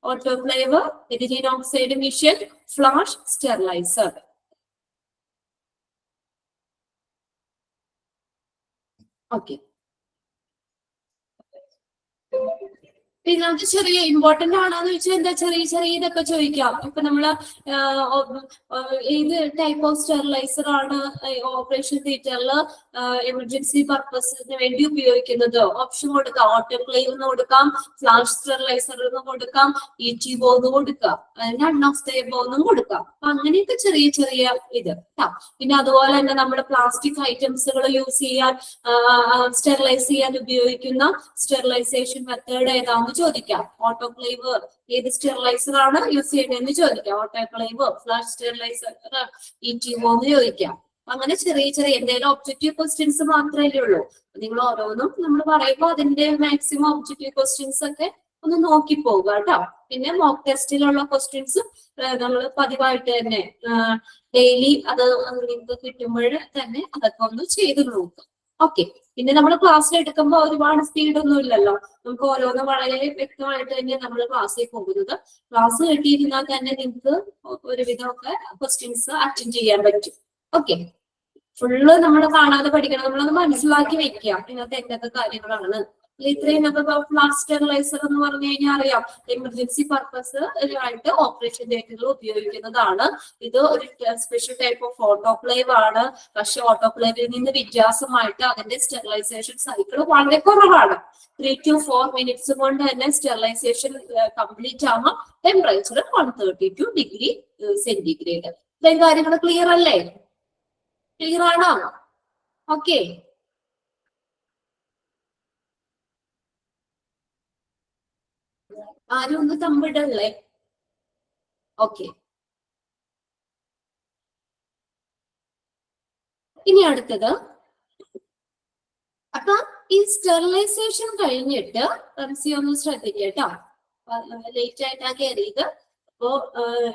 autoclave, ethylene oxide machine, flash sterilizer. Okay, പിന്നെ അത് ചെറിയ ഇമ്പോർട്ടന്റ് ആണോന്ന് ചോദിച്ചാൽ എന്താ ചെറിയ ചെറിയ ഇതൊക്കെ ചോദിക്കാം. ഇപ്പൊ നമ്മള് ഏത് ടൈപ്പ് ഓഫ് സ്റ്റെറിലൈസർ ആണ് ഓപ്പറേഷൻ തിയേറ്ററിൽ എമർജൻസി പർപ്പസിന് വേണ്ടി ഉപയോഗിക്കുന്നത്? ഓപ്ഷൻ കൊടുക്കാം. ഓട്ടോക്ലേവ് എന്ന് കൊടുക്കാം, ഫ്ലാഷ് സ്റ്റെറിലൈസർ എന്ന് കൊടുക്കാം, ETO എന്ന് കൊടുക്കാം, നൺ ഓഫ് ദ എബോവ് എന്നും കൊടുക്കാം. അപ്പൊ അങ്ങനെയൊക്കെ ചെറിയ ചെറിയ ഇത്. പിന്നെ അതുപോലെ തന്നെ നമ്മുടെ പ്ലാസ്റ്റിക് ഐറ്റംസുകൾ യൂസ് ചെയ്യാൻ സ്റ്റെറിലൈസ് ചെയ്യാൻ ഉപയോഗിക്കുന്ന സ്റ്റെറിലൈസേഷൻ മെത്തേഡ് ഏതാണെന്ന് ചോദിക്കാം. ഓട്ടോക്ലേവ് ഏത് സ്റ്റെറിലൈസർ ആണ് യൂസ് ചെയ്യുന്നതെന്ന് ചോദിക്കാം. ഓട്ടോക്ലേവ്, ഫ്ലാഷ് സ്റ്റെറിലൈസർ, ETO എന്ന് ചോദിക്കാം. അങ്ങനെ ചെറിയ ചെറിയ എന്തെങ്കിലും ഒബ്ജക്റ്റീവ് ക്വസ്റ്റ്യൻസ് മാത്രമേ ഉള്ളൂ. നിങ്ങൾ ഓരോന്നും നമ്മൾ പറയുമ്പോൾ അതിന്റെ മാക്സിമം ഒബ്ജക്റ്റീവ് ക്വസ്റ്റ്യൻസ് ഒക്കെ ഒന്ന് നോക്കി പോവുക കേട്ടോ. പിന്നെ മോക്ക് ടെസ്റ്റിലുള്ള ക്വസ്റ്റ്യൻസ് നമ്മൾ പതിവായിട്ട് തന്നെ ഡെയിലി അത് നിങ്ങൾക്ക് കിട്ടുമ്പോൾ തന്നെ അതൊക്കെ ഒന്ന് ചെയ്ത് നോക്കുക. ഓക്കെ, പിന്നെ നമ്മൾ ക്ലാസ്സിൽ എടുക്കുമ്പോൾ ഒരുപാട് സ്പീഡ് ഒന്നും ഇല്ലല്ലോ. നമുക്ക് ഓരോന്നും വളരെ വ്യക്തമായിട്ട് തന്നെ നമ്മൾ ക്ലാസ്സിൽ പോകുന്നത്. ക്ലാസ് കിട്ടിയിരുന്നാൽ തന്നെ നിങ്ങൾക്ക് ഒരുവിധമൊക്കെ ക്വസ്റ്റ്യൻസ് അറ്റൻഡ് ചെയ്യാൻ പറ്റും. ഓക്കെ, ഫുള്ള് നമ്മൾ കാണാതെ പഠിക്കണം, നമ്മളത് മനസ്സിലാക്കി വെക്കുക ഇതിനകത്ത് എന്തൊക്കെ കാര്യങ്ങളാണ്. ഇത്രയും ഫ്ലാഷ് സ്റ്റെറിലൈസർ എന്ന് പറഞ്ഞു കഴിഞ്ഞാൽ അറിയാം, എമർജൻസി പർപ്പസ് ആയിട്ട് ഓപ്പറേഷൻ തിയേറ്ററിൽ ഉപയോഗിക്കുന്നതാണ്. ഇത് ഒരു സ്പെഷ്യൽ ടൈപ്പ് ഓഫ് ഓട്ടോക്ലേവ് ആണ്. പക്ഷെ ഓട്ടോക്ലേവിൽ നിന്ന് വ്യത്യാസമായിട്ട് അതിന്റെ സ്റ്റെറിലൈസേഷൻ സൈക്കിൾ വളരെ കുറവാണ്. 3 to 4 minutes കൊണ്ട് തന്നെ സ്റ്റെറിലൈസേഷൻ കംപ്ലീറ്റ് ആകുമ്പോൾ ടെമ്പറേച്ചർ 132 ഡിഗ്രി സെന്റിഗ്രേഡ്. ഇത്രയും കാര്യങ്ങൾ ക്ലിയർ അല്ലേ? ക്ലിയർ ആണോ? ഓക്കെ, ആരും ഒന്ന് തമ്മിടല്ലേ? ഓക്കെ, ഇനി അടുത്തത്. അപ്പൊ ഈ സ്റ്റെറിലൈസേഷൻ കഴിഞ്ഞിട്ട് റംസി ഒന്ന് ശ്രദ്ധിക്കട്ടോ, ലേറ്റ് ആയിട്ടാ കയറിയത്. അപ്പോ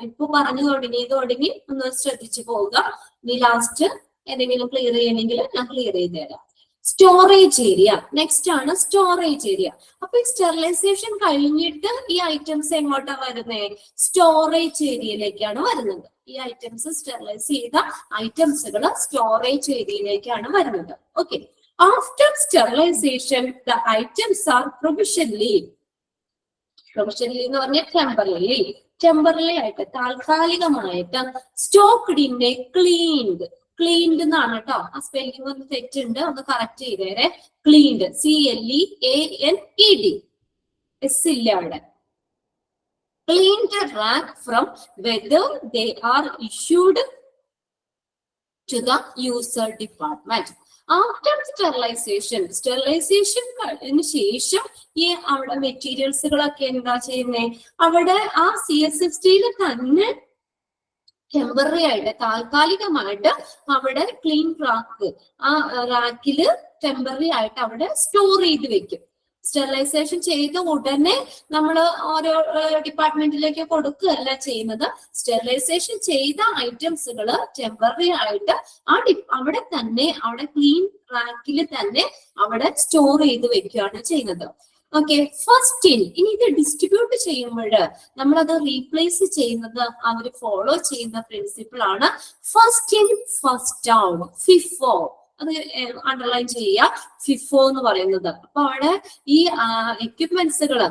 ഇപ്പൊ പറഞ്ഞു തുടങ്ങി ഒന്ന് ശ്രദ്ധിച്ചു പോവുക. ഇനി ലാസ്റ്റ് എന്തെങ്കിലും ക്ലിയർ ചെയ്യണമെങ്കിൽ ഞാൻ ക്ലിയർ ചെയ്ത് തരാം. സ്റ്റോറേജ് ഏരിയ നെക്സ്റ്റ് ആണ്. Storage area. അപ്പൊ ഈ സ്റ്റെറിലൈസേഷൻ കഴിഞ്ഞിട്ട് ഈ ഐറ്റംസ് എങ്ങോട്ടാ വരുന്നത്? സ്റ്റോറേജ് ഏരിയയിലേക്കാണ് വരുന്നത്. ഈ ഐറ്റംസ് സ്റ്റെറിലൈസ് ചെയ്ത ഐറ്റംസുകൾ സ്റ്റോറേജ് ഏരിയയിലേക്കാണ് വരുന്നത്. Okay, after sterilisation the items are provisionally എന്ന് പറഞ്ഞാൽ ടെമ്പററി ആയിട്ട് താൽക്കാലികമായിട്ട് സ്റ്റോക്ക്ഡ് ഇൻ എ ക്ലീൻഡ് എന്നാണ് കേട്ടോ. ആ സ്പെല്ലിംഗ് ഒന്ന് തെറ്റുണ്ട്, ഒന്ന് കറക്റ്റ് ചെയ്തേരെ. ക്ലീൻഡ്, CLEANED, S ഇല്ല അവിടെ. Cleaned rack from whether they are issued to the user department. After sterilisation ശേഷം ഈ അവിടെ മെറ്റീരിയൽസുകളൊക്കെ എന്താ ചെയ്യുന്നത്? അവിടെ ആ CSFTയിൽ തന്നെ ടെമ്പററി ആയിട്ട് താൽക്കാലികമായിട്ട് അവിടെ ക്ലീൻ റാക്ക്, ആ റാക്കില് ടെമ്പററി ആയിട്ട് അവിടെ സ്റ്റോർ ചെയ്ത് വെക്കും. സ്റ്റെറിലൈസേഷൻ ചെയ്ത ഉടനെ നമ്മൾ ഓരോ ഡിപ്പാർട്ട്മെന്റിലേക്ക് കൊടുക്കുകയല്ല ചെയ്യുന്നത്. സ്റ്റെറിലൈസേഷൻ ചെയ്ത ഐറ്റംസുകൾ ടെമ്പററി ആയിട്ട് അവിടെ തന്നെ അവിടെ ക്ലീൻ റാക്കിൽ തന്നെ അവിടെ സ്റ്റോർ ചെയ്ത് വെക്കുകയാണ് ചെയ്യുന്നത്. Okay, first in. ഇനി ഇത് ഡിസ്ട്രിബ്യൂട്ട് ചെയ്യുമ്പോൾ നമ്മളത് റീപ്ലേസ് ചെയ്യുന്നത് അവർ ഫോളോ ചെയ്യുന്ന പ്രിൻസിപ്പിൾ ആണ് first in first out, FIFO. അത് അണ്ടർലൈൻ ചെയ്യുക, FIFO എന്ന് പറയുന്നത്. അപ്പൊ അവിടെ ഈ എക്യുപ്മെന്റ്സുകൾ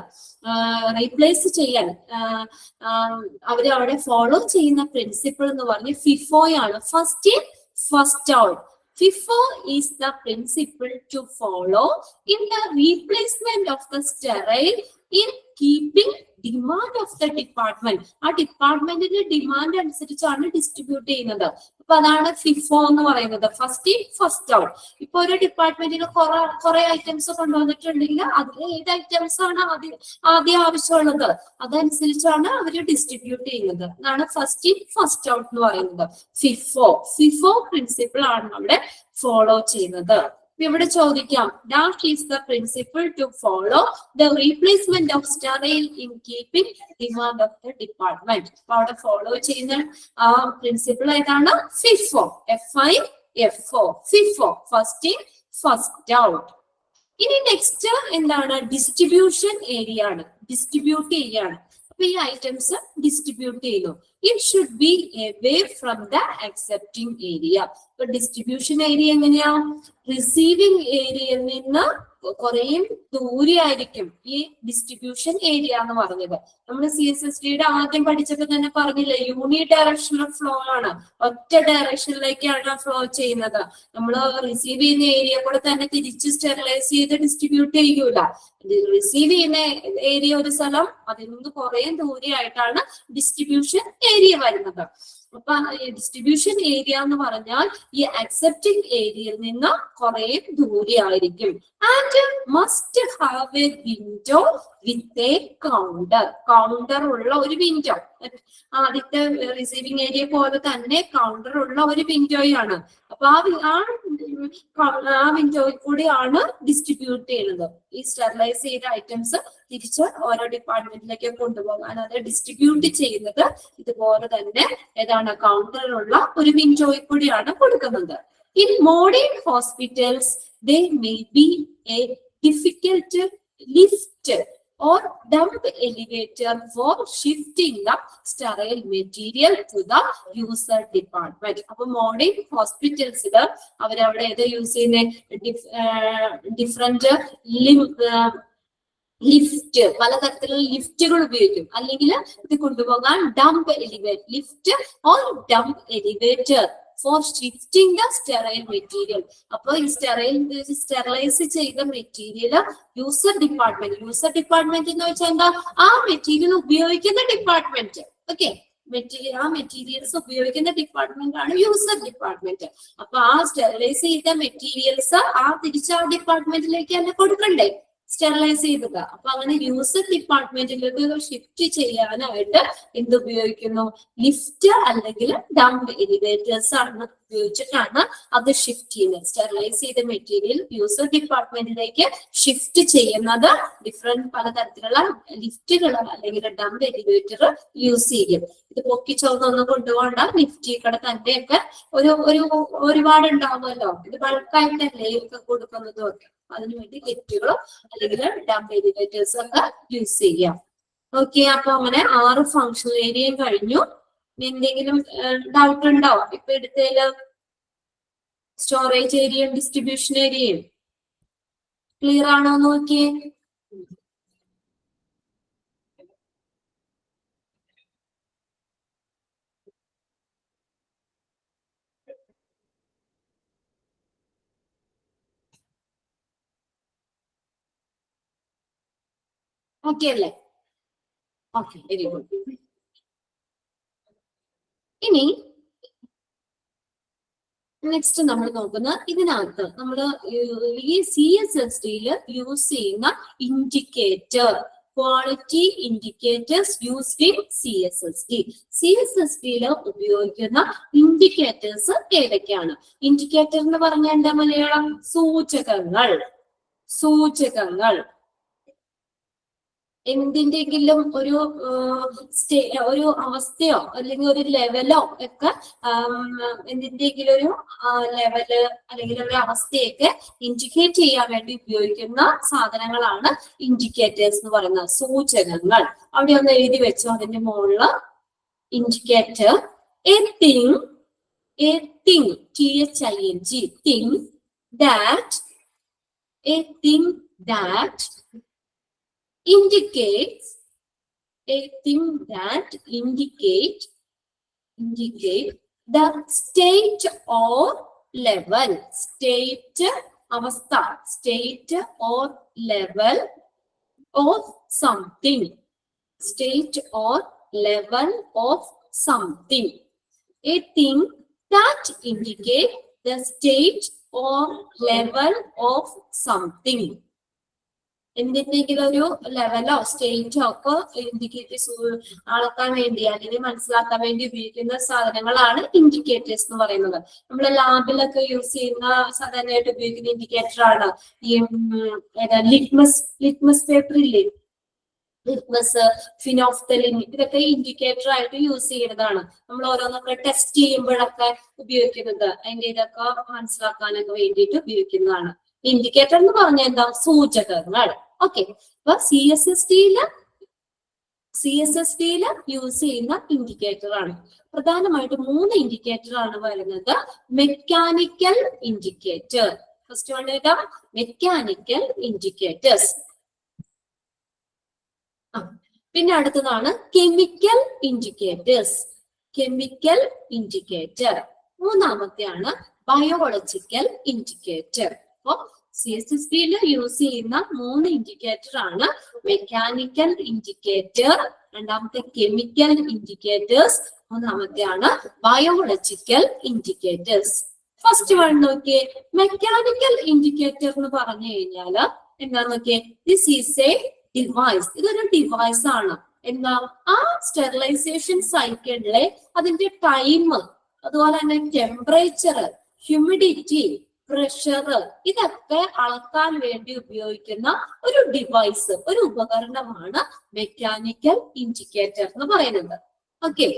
റീപ്ലേസ് ചെയ്യാൻ അവിടെ ഫോളോ ചെയ്യുന്ന പ്രിൻസിപ്പിൾ എന്ന് പറഞ്ഞ് FIFO ആണ്, first in first out. FIFO is the principle to follow in the replacement of the sterile in keeping demand of the department. ആ ഡിപ്പാർട്ട്മെന്റിന്റെ ഡിമാൻഡ് അനുസരിച്ചാണ് ഡിസ്ട്രിബ്യൂട്ട് ചെയ്യുന്നത്. അപ്പൊ അതാണ് FIFO എന്ന് പറയുന്നത്, ഫസ്റ്റ് ഇൻ ഫസ്റ്റ് ഔട്ട്. ഇപ്പൊ ഒരു ഡിപ്പാർട്ട്മെന്റിന് കുറെ ഐറ്റംസ് കൊണ്ടുവന്നിട്ടുണ്ടെങ്കിൽ അതിൽ ഏത് ഐറ്റംസ് ആണ് ആദ്യം ആവശ്യമുള്ളത് അതനുസരിച്ചാണ് അവർ ഡിസ്ട്രിബ്യൂട്ട് ചെയ്യുന്നത്. അതാണ് ഫസ്റ്റ് ഇൻ ഫസ്റ്റ് ഔട്ട് എന്ന് പറയുന്നത്. FIFO പ്രിൻസിപ്പിൾ ആണ് അവിടെ ഫോളോ ചെയ്യുന്നത്. ഇവിടെ ചോദിക്കാം, dash is the principle to follow the replacement of sterile in keeping demand of the department. അപ്പൊ അവിടെ ഫോളോ ചെയ്യുന്ന ആ പ്രിൻസിപ്പിൾ ഏതാണ്? FIFO, FIFO, first in first out. ഇനി നെക്സ്റ്റ് എന്താണ്? ഡിസ്ട്രിബ്യൂഷൻ ഏരിയ ആണ്, ഡിസ്ട്രിബ്യൂട്ട് ചെയ്യാണ്. അപ്പൊ ഈ ഐറ്റംസ് ഡിസ്ട്രിബ്യൂട്ട് ചെയ്യുന്നു. It should be away from the accepting area. ഇപ്പൊ ഡിസ്ട്രിബ്യൂഷൻ ഏരിയ എങ്ങനെയാ? റിസീവിംഗ് ഏരിയയിൽ നിന്ന് കുറേ ദൂരെ ആയിരിക്കും ഈ ഡിസ്ട്രിബ്യൂഷൻ ഏരിയ എന്ന് പറഞ്ഞത്. നമ്മൾ CSSDയുടെ ആദ്യം പഠിച്ചപ്പോൾ തന്നെ പറഞ്ഞില്ലേ, യൂണി ഡയറക്ഷണൽ ഫ്ലോ ആണ്, ഒറ്റ ഡയറക്ഷനിലേക്കാണ് ഫ്ലോ ചെയ്യുന്നത്. നമ്മൾ റിസീവ് ചെയ്യുന്ന ഏരിയ കൂടെ തന്നെ തിരിച്ച് സ്റ്റെറിലൈസ് ചെയ്ത് ഡിസ്ട്രിബ്യൂട്ട് ചെയ്യൂല. റിസീവ് ചെയ്യുന്ന ഏരിയ ഒരു സ്ഥലം, അതിൽ നിന്ന് കുറെ ദൂരെയായിട്ടാണ് ഡിസ്ട്രിബ്യൂഷൻ ഏരിയ വരുന്നത്. അപ്പൊ ഡിസ്ട്രിബ്യൂഷൻ ഏരിയ എന്ന് പറഞ്ഞാൽ ഈ അക്സെപ്റ്റിംഗ് ഏരിയയിൽ നിന്ന് കുറെ ദൂരെ ആയിരിക്കും. And must have A window with a counter. Counter ഉള്ള ഒരു വിൻഡോ, ആദ്യത്തെ റിസീവിംഗ് ഏരിയ പോലെ തന്നെ കൗണ്ടർ ഉള്ള ഒരു വിൻഡോയാണ്. അപ്പൊ ആ വിൻഡോയിൽ കൂടിയാണ് ഡിസ്ട്രിബ്യൂട്ട് ചെയ്യുന്നത്. ഈ സ്റ്റെറിലൈസ് ചെയ്ത ഐറ്റംസ് തിരിച്ച് ഓരോ ഡിപ്പാർട്ട്മെന്റിലേക്ക് കൊണ്ടുപോകാൻ അത് ഡിസ്ട്രിബ്യൂട്ട് ചെയ്യുന്നത് ഇതുപോലെ തന്നെ ഏതാണ്, കൗണ്ടറിലുള്ള ഒരു വിൻഡോയിൽ കൂടിയാണ് കൊടുക്കുന്നത്. In modern hospitals they may be A difficult lift or dump elevator for shifting the sterile material to the user department. അപ്പൊ മോഡേൺ ഹോസ്പിറ്റൽസിൽ അവരവിടെ ഏത് യൂസ് ചെയ്യുന്ന ഡിഫറെന്റ് ലിഫ്റ്റ്, പലതരത്തിലുള്ള ലിഫ്റ്റുകൾ ഉപയോഗിക്കും. അല്ലെങ്കിൽ ഇത് കൊണ്ടുപോകാൻ dump elevator, lift or dump elevator for shifting the sterile material. അപ്പൊ ഈ സ്റ്റെറിലൈസ് ചെയ്ത മെറ്റീരിയൽ യൂസർ ഡിപ്പാർട്ട്മെന്റ് എന്ന് വെച്ചാൽ എന്താ, ആ മെറ്റീരിയൽ ഉപയോഗിക്കുന്ന ഡിപ്പാർട്ട്മെന്റ്. ഓക്കെ, ആ മെറ്റീരിയൽസ് ഉപയോഗിക്കുന്ന ഡിപ്പാർട്ട്മെന്റ് ആണ് യൂസർ ഡിപ്പാർട്ട്മെന്റ്. അപ്പൊ ആ സ്റ്റെറിലൈസ് ചെയ്ത മെറ്റീരിയൽസ് തിരിച്ച് ആ ഡിപ്പാർട്ട്മെന്റിലേക്ക് തന്നെ കൊടുക്കണ്ടേ, സ്റ്റെറിലൈസ് ചെയ്തത്. അപ്പൊ അങ്ങനെ യൂസർ ഡിപ്പാർട്ട്മെന്റിലേക്ക് ഷിഫ്റ്റ് ചെയ്യാനായിട്ട് എന്ത് ഉപയോഗിക്കുന്നു, ലിഫ്റ്റ് അല്ലെങ്കിൽ ഡംപ് എലിവേറ്റേഴ്സ് ആണ് ഉപയോഗിച്ചിട്ടാണ് അത് ഷിഫ്റ്റ് ചെയ്യുന്നത്. സ്റ്റെറിലൈസ് ചെയ്ത മെറ്റീരിയൽ യൂസർ ഡിപ്പാർട്ട്മെന്റിലേക്ക് ഷിഫ്റ്റ് ചെയ്യുന്നത് ഡിഫറെന്റ് പലതരത്തിലുള്ള ലിഫ്റ്റുകൾ അല്ലെങ്കിൽ ഡംപ് എലിവേറ്റർ യൂസ് ചെയ്യും. ഇത് പൊക്കിച്ചോന്നൊന്നും കൊണ്ടുപോകണ്ട, ലിഫ്റ്റിൽ കൂടെ തന്നെയൊക്കെ ഒരുപാട് ഉണ്ടാവുമല്ലോ. ഇത് ബൾക്കായിട്ടല്ലേ ഇതൊക്കെ കൊടുക്കുന്നതും ഒക്കെ. അതിനുവേണ്ടി ലിഫ്റ്റുകളോ അല്ലെങ്കിൽ ഡംപ് എലിവേറ്റേഴ്സ് ഒക്കെ യൂസ് ചെയ്യാം. ഓക്കെ, അപ്പൊ അങ്ങനെ 6 ഫങ്ഷണൽ ഏരിയയും കഴിഞ്ഞു. എന്തെങ്കിലും ഡൗട്ട് ഉണ്ടോ? ഇപ്പൊ എടുത്തതില് സ്റ്റോറേജ് ഏരിയയും ഡിസ്ട്രിബ്യൂഷൻ ഏരിയയും ക്ലിയർ ആണോ നോക്കിയേ. ഓക്കെ അല്ലേ? Okay, very good. ഇനി നെക്സ്റ്റ് നമ്മൾ നോക്കുന്ന ഇതിനകത്ത് നമ്മൾ ഈ CSSDയിൽ യൂസ് ചെയ്യുന്ന indicator, quality indicators used in CSSDയിൽ ഉപയോഗിക്കുന്ന ഇൻഡിക്കേറ്റേഴ്സ് ഏതൊക്കെയാണ്? ഇൻഡിക്കേറ്റർ എന്ന് പറഞ്ഞാൽ എന്താ മലയാളം? സൂചകങ്ങൾ. എന്തിന്റെങ്കിലും ഒരു അവസ്ഥയോ അല്ലെങ്കിൽ ഒരു ലെവലോ ഒക്കെ എന്തിന്റെങ്കിലും ഒരു ലെവല് അല്ലെങ്കിൽ ഒരു അവസ്ഥയൊക്കെ ഇൻഡിക്കേറ്റ് ചെയ്യാൻ വേണ്ടി ഉപയോഗിക്കുന്ന സാധനങ്ങളാണ് ഇൻഡിക്കേറ്റേഴ്സ് എന്ന് പറയുന്നത്, സൂചകങ്ങൾ. അവിടെ ഒന്ന് എഴുതി വെച്ചോ, അതിന്റെ മുകളില് indicator. A thing indicates the state or level, avastha, state or level of something, state or level of something. A thing that indicates the state or level of something. എന്തിന്റെങ്കിലും ഒരു ലെവലോ സ്റ്റേറ്റോ ഒക്കെ ഇൻഡിക്കേറ്റേഴ്സ് അളക്കാൻ വേണ്ടി അല്ലെങ്കിൽ മനസ്സിലാക്കാൻ വേണ്ടി ഉപയോഗിക്കുന്ന സാധനങ്ങളാണ് ഇൻഡിക്കേറ്റേഴ്സ് എന്ന് പറയുന്നത്. നമ്മൾ ലാബിലൊക്കെ യൂസ് ചെയ്യുന്ന സാധാരണയായിട്ട് ഉപയോഗിക്കുന്ന ഇൻഡിക്കേറ്റർ ആണ് ഈ ലിറ്റ്മസ് പേപ്പർ ഇല്ലേ, ലിറ്റ്മസ്, ഫിനോഫ്തലിൻ, ഇതൊക്കെ ഇൻഡിക്കേറ്റർ ആയിട്ട് യൂസ് ചെയ്യുന്നതാണ്. നമ്മൾ ഓരോന്നൊക്കെ ടെസ്റ്റ് ചെയ്യുമ്പോഴൊക്കെ ഉപയോഗിക്കുന്നത്, അതിന്റെ ഇതൊക്കെ മനസ്സിലാക്കാനൊക്കെ വേണ്ടിയിട്ട് ഉപയോഗിക്കുന്നതാണ്. ഇൻഡിക്കേറ്റർ എന്ന് പറഞ്ഞാൽ എന്താ? സൂചകങ്ങൾ. ഓക്കെ, അപ്പൊ CSSDയിൽ CSSD യൂസ് ചെയ്യുന്ന ഇൻഡിക്കേറ്റർ ആണ്. പ്രധാനമായിട്ട് 3 ഇൻഡിക്കേറ്റർ ആണ് വരുന്നത്. മെക്കാനിക്കൽ ഇൻഡിക്കേറ്റർ, ഫസ്റ്റ് വൺ ഏതാ? Mechanical indicators. പിന്നെ അടുത്തതാണ് കെമിക്കൽ ഇൻഡിക്കേറ്റേഴ്സ്, കെമിക്കൽ ഇൻഡിക്കേറ്റർ. മൂന്നാമത്തെയാണ് ബയോളജിക്കൽ ഇൻഡിക്കേറ്റർ. അപ്പൊ CSSD യൂസ് ചെയ്യുന്ന 3 ഇൻഡിക്കേറ്റർ ആണ് മെക്കാനിക്കൽ ഇൻഡിക്കേറ്റർ, രണ്ടാമത്തെ കെമിക്കൽ ഇൻഡിക്കേറ്റേഴ്സ്, മൂന്നാമത്തെയാണ് ബയോളജിക്കൽ ഇൻഡിക്കേറ്റേഴ്സ്. ഫസ്റ്റ് വൺ നോക്കിയേ, മെക്കാനിക്കൽ ഇൻഡിക്കേറ്റർ എന്ന് പറഞ്ഞു കഴിഞ്ഞാൽ എന്താ നോക്കിയേ, ദിസ് ഈസ് എ ഡിവൈസ്. ഇതൊരു ഡിവൈസ് ആണ്. എന്താ? ആ സ്റ്റെറിലൈസേഷൻ സൈക്കിളിലെ അതിന്റെ ടൈം, അതുപോലെ തന്നെ ടെമ്പറേച്ചർ, ഹ്യൂമിഡിറ്റി, പ്രഷർ, ഇതൊക്കെ അളക്കാൻ വേണ്ടി ഉപയോഗിക്കുന്ന ഒരു ഡിവൈസ്, ഒരു ഉപകരണമാണ് മെക്കാനിക്കൽ ഇൻഡിക്കേറ്റർ എന്ന് പറയുന്നത്. Okay,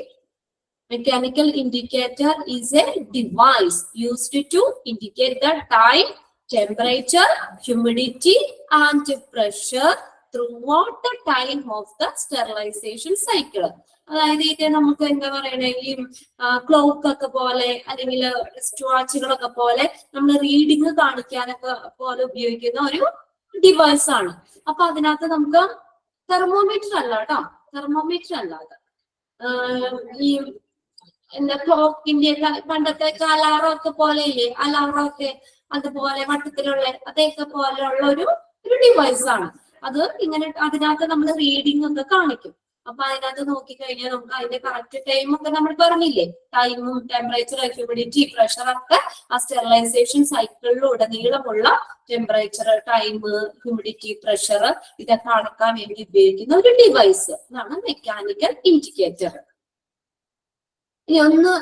mechanical indicator is a device used to indicate the time, temperature, humidity and pressure throughout the time of the sterilization cycle. അതായത് ഇത് നമുക്ക് എന്താ പറയണേ, ഈ ക്ലോക്ക് ഒക്കെ പോലെ അല്ലെങ്കിൽ റിസ്റ്റ് വാച്ചുകളൊക്കെ പോലെ നമ്മൾ റീഡിങ് കാണിക്കാനൊക്കെ പോലെ ഉപയോഗിക്കുന്ന ഒരു ഡിവൈസ് ആണ്. അപ്പൊ അതിനകത്ത് നമുക്ക് തെർമോമീറ്റർ അല്ല കേട്ടോ, തെർമോമീറ്റർ അല്ലാതെ ഈ എന്താ ക്ലോക്കിന്റെ പണ്ടത്തെ അലാറം ഒക്കെ പോലെ ഇല്ലേ, അലാറം ഒക്കെ അതുപോലെ വട്ടത്തിലുള്ള അതൊക്കെ പോലെയുള്ള ഒരു ഡിവൈസ് ആണ് അത്. ഇങ്ങനെ അതിനകത്ത് നമ്മൾ റീഡിംഗ് ഒക്കെ കാണിക്കും. അപ്പൊ അതിനകത്ത് നോക്കിക്കഴിഞ്ഞാൽ നമുക്ക് അതിന്റെ കറക്റ്റ് ടൈം ഒക്കെ നമ്മൾ പറഞ്ഞില്ലേ, ടൈമും ടെമ്പറേച്ചർ, ഹ്യൂമിഡിറ്റി, പ്രഷർ ഒക്കെ ആ സ്റ്റെറിലൈസേഷൻ സൈക്കിളിലുടനീളമുള്ള ടെമ്പറേച്ചർ, ടൈം, ഹ്യൂമിഡിറ്റി, പ്രഷർ ഇതൊക്കെ അളക്കാൻ വേണ്ടി ഉപയോഗിക്കുന്ന ഒരു ഡിവൈസ് അതാണ് മെക്കാനിക്കൽ ഇൻഡിക്കേറ്റർ. ഇനി ഒന്ന്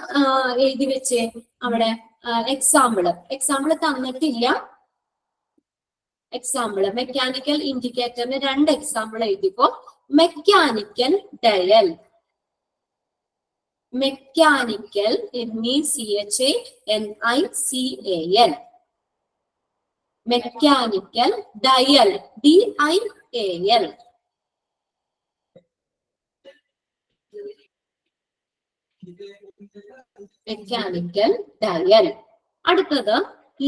എഴുതി വെച്ചേ അവിടെ എക്സാമ്പിള് തന്നിട്ടില്ല. എക്സാമ്പിള് മെക്കാനിക്കൽ ഇൻഡിക്കേറ്ററിന് 2 എക്സാമ്പിൾ എഴുതിപ്പോ. Mechanical dial, mechanical MECHANICAL, mechanical dial DIAL, mechanical dial. അടുത്തത്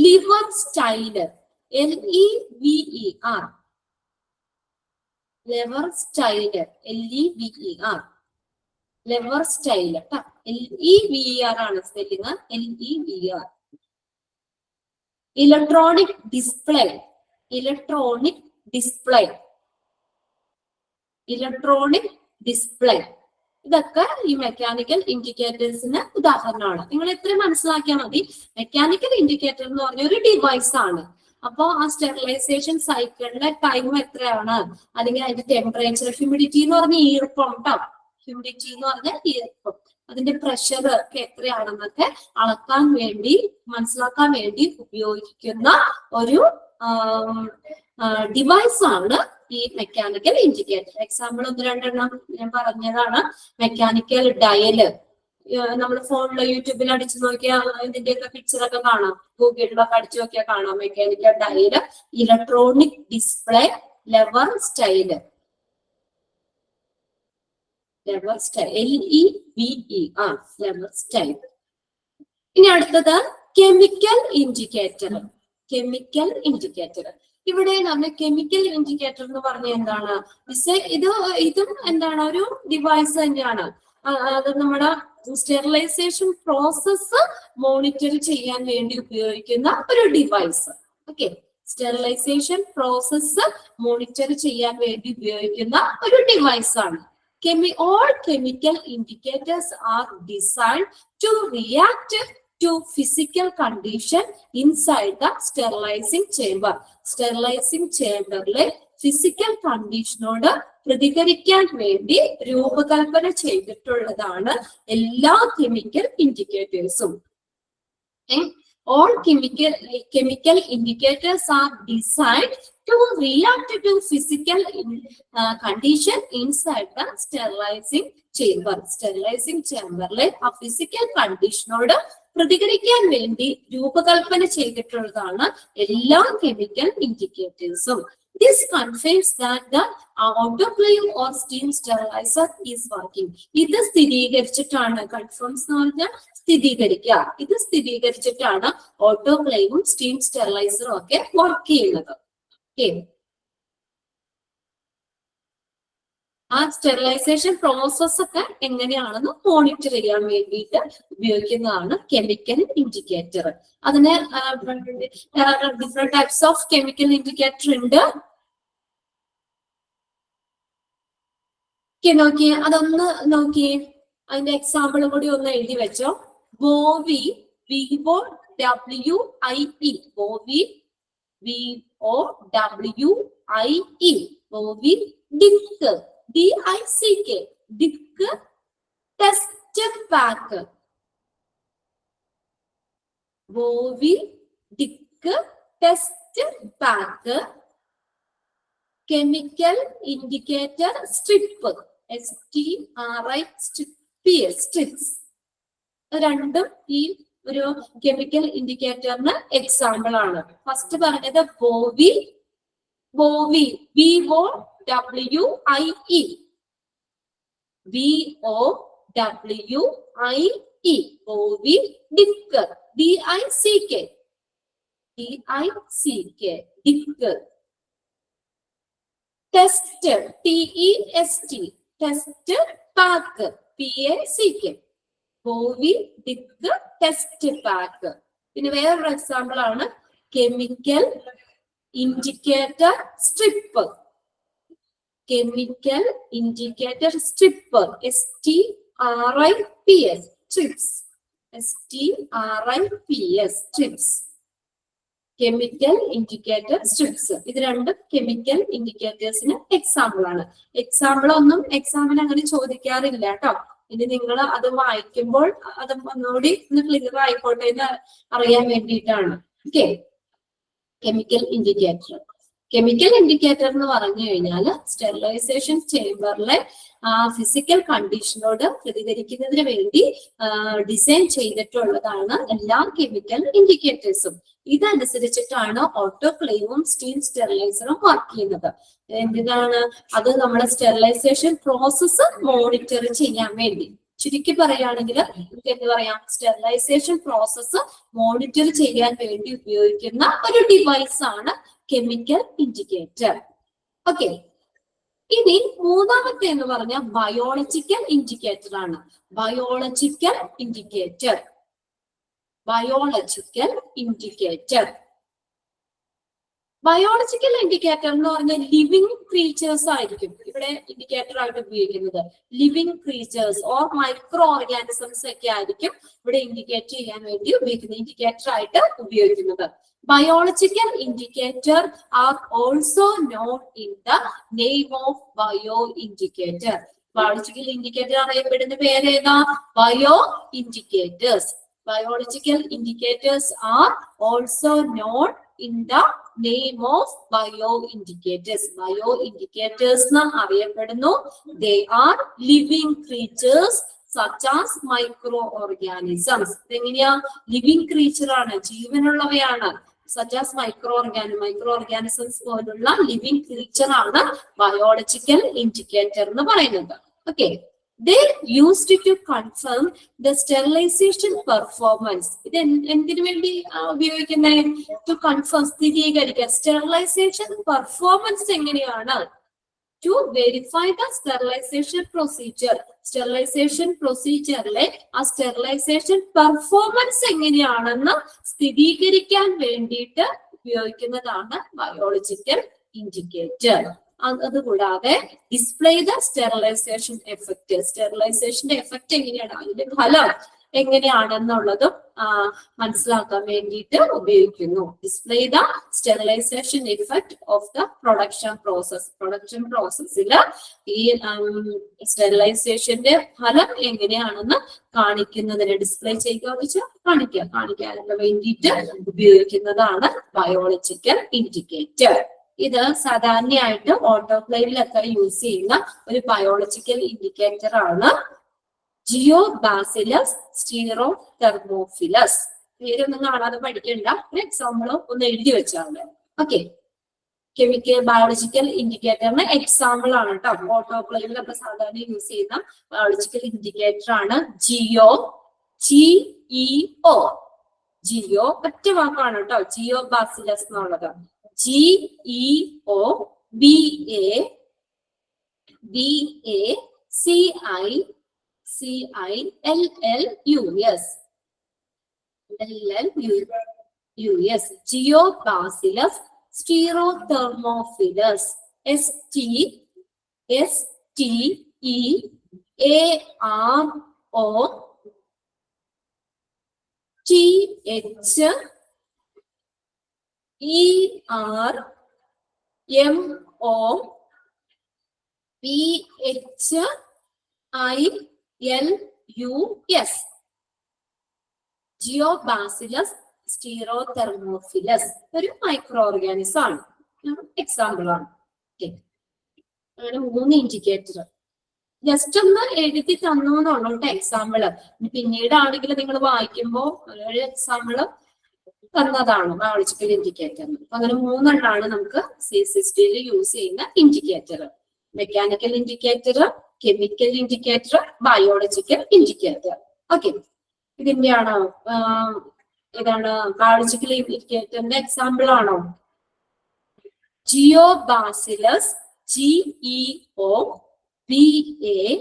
lever styler, LEVER, lever styler, LEVER, lever styler കേട്ടോ, LEVER ആണ് spelling, LEVER. Electronic display, electronic display, electronic display. ഇതൊക്കെ ഈ മെക്കാനിക്കൽ ഇൻഡിക്കേറ്റേഴ്സിന് ഉദാഹരണമാണ്. നിങ്ങൾ എത്രയും മനസ്സിലാക്കിയാൽ മതി. മെക്കാനിക്കൽ ഇൻഡിക്കേറ്റർ എന്ന് പറഞ്ഞ ഒരു ഡിവൈസ് ആണ്. അപ്പൊ ആ സ്റ്റെറിലൈസേഷൻ സൈക്കിളിന്റെ ടൈം എത്രയാണ്, അല്ലെങ്കിൽ അതിന്റെ ടെമ്പറേച്ചർ, ഹ്യൂമിഡിറ്റി എന്ന് പറഞ്ഞ ഈർപ്പം കേട്ടോ, ഹ്യൂമിഡിറ്റി എന്ന് പറഞ്ഞ ഈർപ്പം, അതിന്റെ പ്രഷർ ഒക്കെ എത്രയാണെന്നൊക്കെ അളക്കാൻ വേണ്ടി, മനസ്സിലാക്കാൻ വേണ്ടി ഉപയോഗിക്കുന്ന ഒരു ഡിവൈസ് ആണ് ഈ മെക്കാനിക്കൽ ഇൻഡിക്കേറ്റർ. എക്സാമ്പിൾ 1-2 ഞാൻ പറഞ്ഞതാണ്. മെക്കാനിക്കൽ ഡയല് നമ്മൾ ഫോണിലോ യൂട്യൂബിൽ അടിച്ചു നോക്കിയാൽ ഇതിന്റെയൊക്കെ പിക്ചറൊക്കെ കാണാം, ഗൂഗിളിലൊക്കെ അടിച്ചു നോക്കിയാൽ കാണാം. Mechanical dial, electronic display, lever style, lever style, LEVER, lever style. ഇനി അടുത്തത് കെമിക്കൽ ഇൻഡിക്കേറ്റർ, കെമിക്കൽ ഇൻഡിക്കേറ്റർ. ഇവിടെ നമ്മൾ കെമിക്കൽ ഇൻഡിക്കേറ്റർ എന്ന് പറഞ്ഞ എന്താണ്, ഇതും എന്താണ്, ഒരു ഡിവൈസ് തന്നെയാണ്. അത് നമ്മുടെ സ്റ്റെറിലൈസേഷൻ പ്രോസസ്സ് മോണിറ്റർ ചെയ്യാൻ വേണ്ടി ഉപയോഗിക്കുന്ന ഒരു device. Okay, sterilisation process monitor ചെയ്യാൻ വേണ്ടി ഉപയോഗിക്കുന്ന ഒരു ഡിവൈസ് ആണ്. All chemical indicators are designed to react to physical condition inside the sterilizing chamber. Sterilizing chamberle physical conditionോട് പ്രതികരിക്കാൻ വേണ്ടി രൂപകൽപ്പന ചെയ്തിട്ടുള്ളതാണ് എല്ലാ chemical ഇൻഡിക്കേറ്റേഴ്സും. All chemical indicators are designed to react to physical condition inside the sterilizing chamber. Sterilizing chamberle ആ physical conditionോട് പ്രതികരിക്കാൻ വേണ്ടി രൂപകൽപ്പന ചെയ്തിട്ടുള്ളതാണ് എല്ലാ chemical ഇൻഡിക്കേറ്റേഴ്സും. This confirms that the autoclave or steam sterilizer is working. ഇത് സ്ഥിരീകരിച്ചിട്ടാണ്, കൺഫേംസ് എന്ന് പറഞ്ഞാൽ സ്ഥിരീകരിക്കുക, ഇത് സ്ഥിരീകരിച്ചിട്ടാണ് ഓട്ടോക്ലേവും സ്റ്റീം സ്റ്റെറിലൈസറും ഒക്കെ വർക്ക് ചെയ്യുന്നത്. ഓക്കെ, ആ സ്റ്റെറിലൈസേഷൻ പ്രോസസ് ഒക്കെ എങ്ങനെയാണെന്ന് മോണിറ്റർ ചെയ്യാൻ വേണ്ടിയിട്ട് ഉപയോഗിക്കുന്നതാണ് കെമിക്കൽ ഇൻഡിക്കേറ്റർ. അതിന് different types of chemical indicator ഉണ്ട്. നോക്കിയേ, അതൊന്ന് നോക്കിയേ, അതിന്റെ എക്സാമ്പിൾ കൂടി ഒന്ന് എഴുതി വെച്ചോ. Bowie VOWIE, Bowie VOWIE, Bowie Dick DICK, Dick test pack, Bowie Dick test pack, chemical indicator strip STRI strips. രണ്ടും ഈ ഒരു കെമിക്കൽ ഇൻഡിക്കേറ്ററിന് എക്സാമ്പിൾ ആണ്. ഫസ്റ്റ് പറഞ്ഞത് Bowie BOWIE, BOWIE, Bowie Dick DICK, Dick test TEST, test pack PACK, Bowie Dick test pack. പിന്നെ വേറൊരു example ആണ് chemical indicator strip, chemical indicator strip STRIPS, strips, STRIPS strips, chemical indicator strips. ഇത് രണ്ടും chemical ഇൻഡിക്കേറ്റേഴ്സിന് example ആണ്. Example ഒന്നും എക്സാമിന് അങ്ങനെ ചോദിക്കാറില്ല കേട്ടോ. ഇനി നിങ്ങൾ അത് വായിക്കുമ്പോൾ അത് ഒന്നുകൂടി ഒന്ന് ക്ലിയർ ആയിക്കോട്ടെ എന്ന് അറിയാൻ വേണ്ടിയിട്ടാണ്. Okay, chemical indicator. Chemical indicator എന്ന് പറഞ്ഞു കഴിഞ്ഞാൽ സ്റ്റെറിലൈസേഷൻ ചേംബറിലെ ഫിസിക്കൽ കണ്ടീഷനോട് പ്രതികരിക്കുന്നതിന് വേണ്ടി ഡിസൈൻ ചെയ്തിട്ടുള്ളതാണ് എല്ലാ കെമിക്കൽ ഇൻഡിക്കേറ്റേഴ്സും. ഇതനുസരിച്ചിട്ടാണ് ഓട്ടോക്ലേവും സ്റ്റീം സ്റ്റെറിലൈസറും വർക്ക് ചെയ്യുന്നത്. എന്തിനാണ് അത്? നമ്മുടെ സ്റ്റെറിലൈസേഷൻ പ്രോസസ്സ് മോണിറ്റർ ചെയ്യാൻ വേണ്ടി. ചുരുക്കി പറയുകയാണെങ്കിൽ എന്ത് പറയാം, സ്റ്റെറിലൈസേഷൻ പ്രോസസ്സ് മോണിറ്റർ ചെയ്യാൻ വേണ്ടി ഉപയോഗിക്കുന്ന ഒരു ഡിവൈസ് ആണ് കെമിക്കൽ ഇൻഡിക്കേറ്റർ. ഓക്കെ, ഇനി മൂന്നാമത്തെ എന്ന് പറഞ്ഞാൽ ബയോളജിക്കൽ ഇൻഡിക്കേറ്റർ ആണ്. Biological indicator, biological indicator. Biological indicator എന്ന് പറഞ്ഞാൽ ലിവിങ് ക്രീച്ചേഴ്സ് ആയിരിക്കും ഇവിടെ ഇൻഡിക്കേറ്റർ ആയിട്ട് ഉപയോഗിക്കുന്നത്. Living creatures or micro organisms ഒക്കെ ആയിരിക്കും ഇവിടെ ഇൻഡിക്കേറ്റ് ചെയ്യാൻ വേണ്ടി ഉപയോഗിക്കുന്നത്, ഇൻഡിക്കേറ്റർ ആയിട്ട് ഉപയോഗിക്കുന്നത്. Biological indicator are also known in the name of bio indicator. Biological indicator അറിയപ്പെടുന്ന പേരേതാ? Bio indicators. Biological indicators are also known in the name of bioindicators. Bioindicators na അറിയപ്പെടുന്നു. They are living creatures such as microorganisms. എങ്ങനെയാ? Living creature ആണ്, ജീവനുള്ളവയാണ്. such as microorganisms പോലുള്ള living creature ആണ് biological indicator എന്ന് പറയുന്നത്. Okay, they used to confirm the sterilization performance. ഇത് എന്തിനു വേണ്ടി ഉപയോഗിക്കുന്നത്? to confirm, സ്ഥിരീകരിക്കാൻ. സ്റ്റെറിലൈസേഷൻ പെർഫോമൻസ് എങ്ങനെയാണ്? to verify the sterilization procedure. Sterilization പ്രൊസീജിയറിലെ ആ സ്റ്റെറിലൈസേഷൻ പെർഫോമൻസ് എങ്ങനെയാണെന്ന് സ്ഥിരീകരിക്കാൻ വേണ്ടിയിട്ട് ഉപയോഗിക്കുന്നതാണ് ബയോളജിക്കൽ ഇൻഡിക്കേറ്റർ. അതുകൂടാതെ ഡിസ്പ്ലേ ദ സ്റ്റെറിലൈസേഷൻ എഫക്ട്. സ്റ്റെറിലൈസേഷന്റെ എഫക്ട് എങ്ങനെയാണ്, അതിന്റെ ഫലം എങ്ങനെയാണെന്നുള്ളതും മനസ്സിലാക്കാൻ വേണ്ടിയിട്ട് ഉപയോഗിക്കുന്നു. Display the sterilization effect of the production process. Production പ്രോസസ്സിൽ ഈ സ്റ്റെറിലൈസേഷന്റെ ഫലം എങ്ങനെയാണെന്ന് കാണിക്കുന്നതിന്, ഡിസ്പ്ലേ ചെയ്യുക വെച്ചാൽ കാണിക്കാനുള്ള വേണ്ടിയിട്ട് ഉപയോഗിക്കുന്നതാണ് ബയോളജിക്കൽ ഇൻഡിക്കേറ്റർ. ഇത് സാധാരണയായിട്ട് ഓട്ടോക്ലേവിലൊക്കെ യൂസ് ചെയ്യുന്ന ഒരു ബയോളജിക്കൽ ഇൻഡിക്കേറ്റർ ആണ്. ജിയോബാസിലസ് സ്റ്റീറോതെർമോഫിലസ്. പേരൊന്നും കാണാതെ പഠിക്കണ്ട, ഒരു എക്സാമ്പിൾ ഒന്ന് എഴുതി വെച്ചാൽ. ഓക്കെ, കെമിക്കൽ ബയോളജിക്കൽ ഇൻഡിക്കേറ്ററിന് എക്സാമ്പിൾ ആണ് കേട്ടോ. ഓട്ടോക്ലേവിലൊക്കെ സാധാരണ യൂസ് ചെയ്യുന്ന ബയോളജിക്കൽ ഇൻഡിക്കേറ്റർ ആണ് ജിയോ. GEO, ജിയോ ഒറ്റ വാക്കാണ് കേട്ടോ, ജിയോബാസിലസ് എന്നുള്ളത്. GEO BACILLUS, ജിയോബാസിലസ് സ്റ്റീറോതെർമോഫിലസ്. STERMOPHILUS, ജിയോബാസിലസ് സ്റ്റീറോതെർമോഫിലസ് ഒരു മൈക്രോ ഓർഗാനിസം ആണ്, എക്സാമ്പിൾ ആണ്. അങ്ങനെ 3 ഇൻഡിക്കേറ്റർ ജസ്റ്റ് ഒന്ന് എഴുതി തന്നു എന്നുള്ളൂ എക്സാമ്പിള്. പിന്നീടാണെങ്കിൽ നിങ്ങൾ വായിക്കുമ്പോൾ ഒരു എക്സാമ്പിള് തന്നതാണ് ബയോളജിക്കൽ ഇൻഡിക്കേറ്റർ. അങ്ങനെ 3 എണ്ണമാണ് നമുക്ക് CSST യൂസ് ചെയ്യുന്ന indicator. Mechanical indicator, chemical indicator, biological indicator. Okay, ഇതിന്റെയാണോ ഇതാണ് ബയോളജിക്കൽ ഇൻഡിക്കേറ്ററിന്റെ എക്സാമ്പിൾ ആണോ? Geobacillus GEOBACILLUS,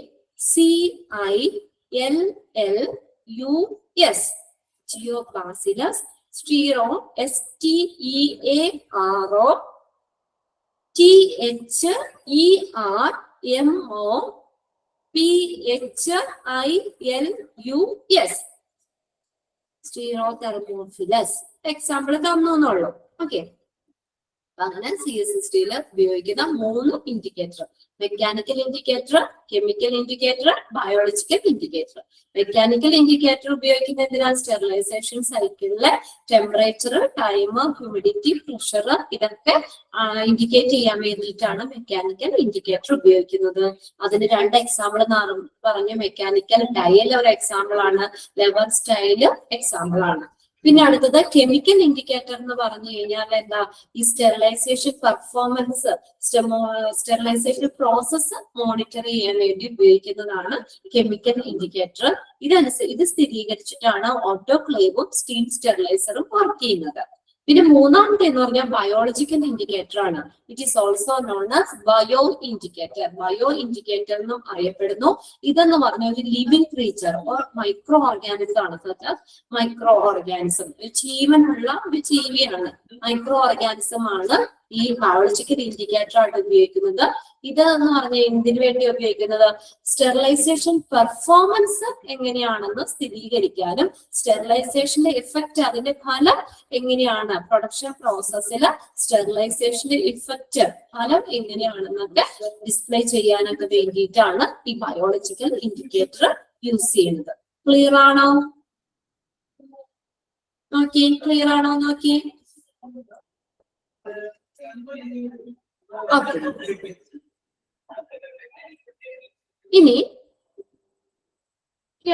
Geobacillus stearo STERMOPHILUS, stearothermophilus. Example തന്നു എന്നുള്ളൂ. ഓക്കെ, അങ്ങനെ CSST ഉപയോഗിക്കുന്ന 3 indicator: mechanical indicator, chemical indicator, biological indicator. Mechanical indicator ഉപയോഗിക്കുന്ന എന്തിനാണ്? സ്റ്റെറിലൈസേഷൻ സൈക്കിളിലെ ടെമ്പറേച്ചർ, ടൈം, ഹ്യൂമിഡിറ്റി, പ്രഷർ ഇതൊക്കെ ഇൻഡിക്കേറ്റ് ചെയ്യാൻ വേണ്ടിയിട്ടാണ് മെക്കാനിക്കൽ ഇൻഡിക്കേറ്റർ ഉപയോഗിക്കുന്നത്. അതിന് 2 എക്സാമ്പിൾ പറഞ്ഞ മെക്കാനിക്കൽ ഡയൽ ഒരു എക്സാമ്പിൾ ആണ്, ലെവർ സ്റ്റൈല് എക്സാമ്പിൾ ആണ്. പിന്നെ അടുത്തത് കെമിക്കൽ ഇൻഡിക്കേറ്റർ എന്ന് പറഞ്ഞു കഴിഞ്ഞാൽ എന്താ? ഈ sterilisation performance, sterilisation process monitor ചെയ്യാൻ വേണ്ടി ഉപയോഗിക്കുന്നതാണ് കെമിക്കൽ ഇൻഡിക്കേറ്റർ. ഇത് സ്ഥിരീകരിച്ചിട്ടാണ് ഓട്ടോക്ലേവും സ്റ്റീം സ്റ്റെറിലൈസറും വർക്ക് ചെയ്യുന്നത്. പിന്നെ 3ാമത്തെ എന്ന് പറഞ്ഞാൽ ബയോളജിക്കൽ ഇൻഡിക്കേറ്റർ ആണ്. It is also known as bio indicator. Bio indicator എന്നും അറിയപ്പെടുന്നു. ഇതെന്ന് പറഞ്ഞ ഒരു living creature or micro organism ആണ്. മൈക്രോ ഓർഗാനിസം ജീവനുള്ള ഒരു ജീവിയാണ്. മൈക്രോ ഓർഗാനിസം ആണ് ഈ ബയോളജിക്കൽ ഇൻഡിക്കേറ്റർ ആയിട്ട് ഉപയോഗിക്കുന്നത്. ഇത് എന്ന് പറഞ്ഞാൽ എന്തിനു വേണ്ടി ഉപയോഗിക്കുന്നത്? സ്റ്റെറിലൈസേഷൻ പെർഫോമൻസ് എങ്ങനെയാണെന്ന് സ്ഥിരീകരിക്കാനും സ്റ്റെറിലൈസേഷന്റെ എഫക്റ്റ്, അതിന്റെ ഫലം എങ്ങനെയാണ് പ്രൊഡക്ഷൻ പ്രോസസ്സിൽ സ്റ്റെറിലൈസേഷന്റെ ഇഫക്റ്റ് ഫലം എങ്ങനെയാണെന്നൊക്കെ ഡിസ്പ്ലേ ചെയ്യാനൊക്കെ വേണ്ടിയിട്ടാണ് ഈ ബയോളജിക്കൽ ഇൻഡിക്കേറ്റർ യൂസ് ചെയ്യുന്നത്. ക്ലിയർ ആണോ? നോക്കിയേ, ക്ലിയർ ആണോ നോക്കിയേ. ഇനി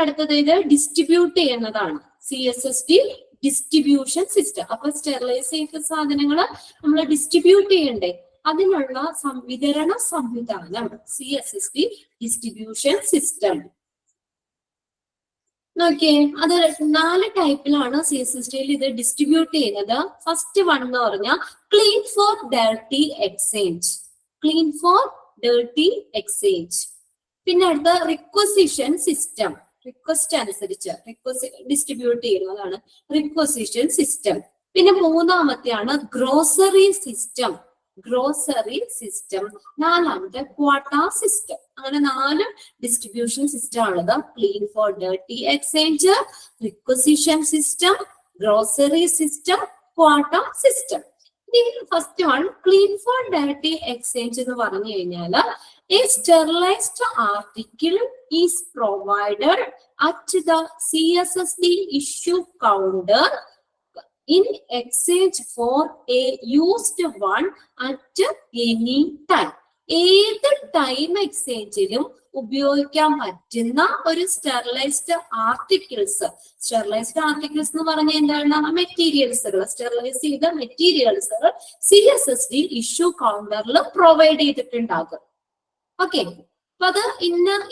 അടുത്തത് ഇത് ഡിസ്ട്രിബ്യൂട്ട് ചെയ്യുന്നതാണ്. CSST distribution system. അപ്പൊ സ്റ്റെറിലൈസ് ചെയ്ത സാധനങ്ങൾ നമ്മൾ ഡിസ്ട്രിബ്യൂട്ട് ചെയ്യണ്ടേ? അതിനുള്ള വിതരണ സംവിധാനം CSST ഡിസ്ട്രിബ്യൂഷൻ സിസ്റ്റം. നോക്കിയേ, അത് 4 ടൈപ്പിലാണ് CSST ഇത് ഡിസ്ട്രിബ്യൂട്ട് ചെയ്യുന്നത്. ഫസ്റ്റ് 1 എന്ന് പറഞ്ഞാൽ clean for dirty exchange. Clean for dirty exchange. പിന്നെ അടുത്ത റിക്വസിഷൻ സിസ്റ്റം. റിക്വസ്റ്റ് അനുസരിച്ച് ഡിസ്ട്രിബ്യൂട്ട് ചെയ്യുന്നതാണ് റിക്വസിഷൻ സിസ്റ്റം. പിന്നെ 3ാമത്തെയാണ് ഗ്രോസറി സിസ്റ്റം. Grocery system. 4ാമത്തെ ക്വാട്ട സിസ്റ്റം. അങ്ങനെ 4 ഡിസ്ട്രിബ്യൂഷൻ സിസ്റ്റം ആണത്. Clean for dirty exchange, requisition system, grocery system, quota system. First 1 clean for dirty exchange എന്ന് പറഞ്ഞു കഴിഞ്ഞാൽ a sterilized article is provided at the CSST issue counter in exchange for a used one at any time. ഏത് time എക്സ്ചേഞ്ചിലും ഉപയോഗിക്കാൻ പറ്റുന്ന ഒരു sterilised articles. Sterilised articles എന്ന് പറഞ്ഞാൽ എന്താണ്? മെറ്റീരിയൽസുകൾ, സ്റ്റെറിലൈസ് ചെയ്ത മെറ്റീരിയൽസുകൾ CSSD ഇഷ്യൂ കൗണ്ടറിൽ പ്രൊവൈഡ് ചെയ്തിട്ടുണ്ടാകും. ഓക്കെ, അപ്പൊ അത്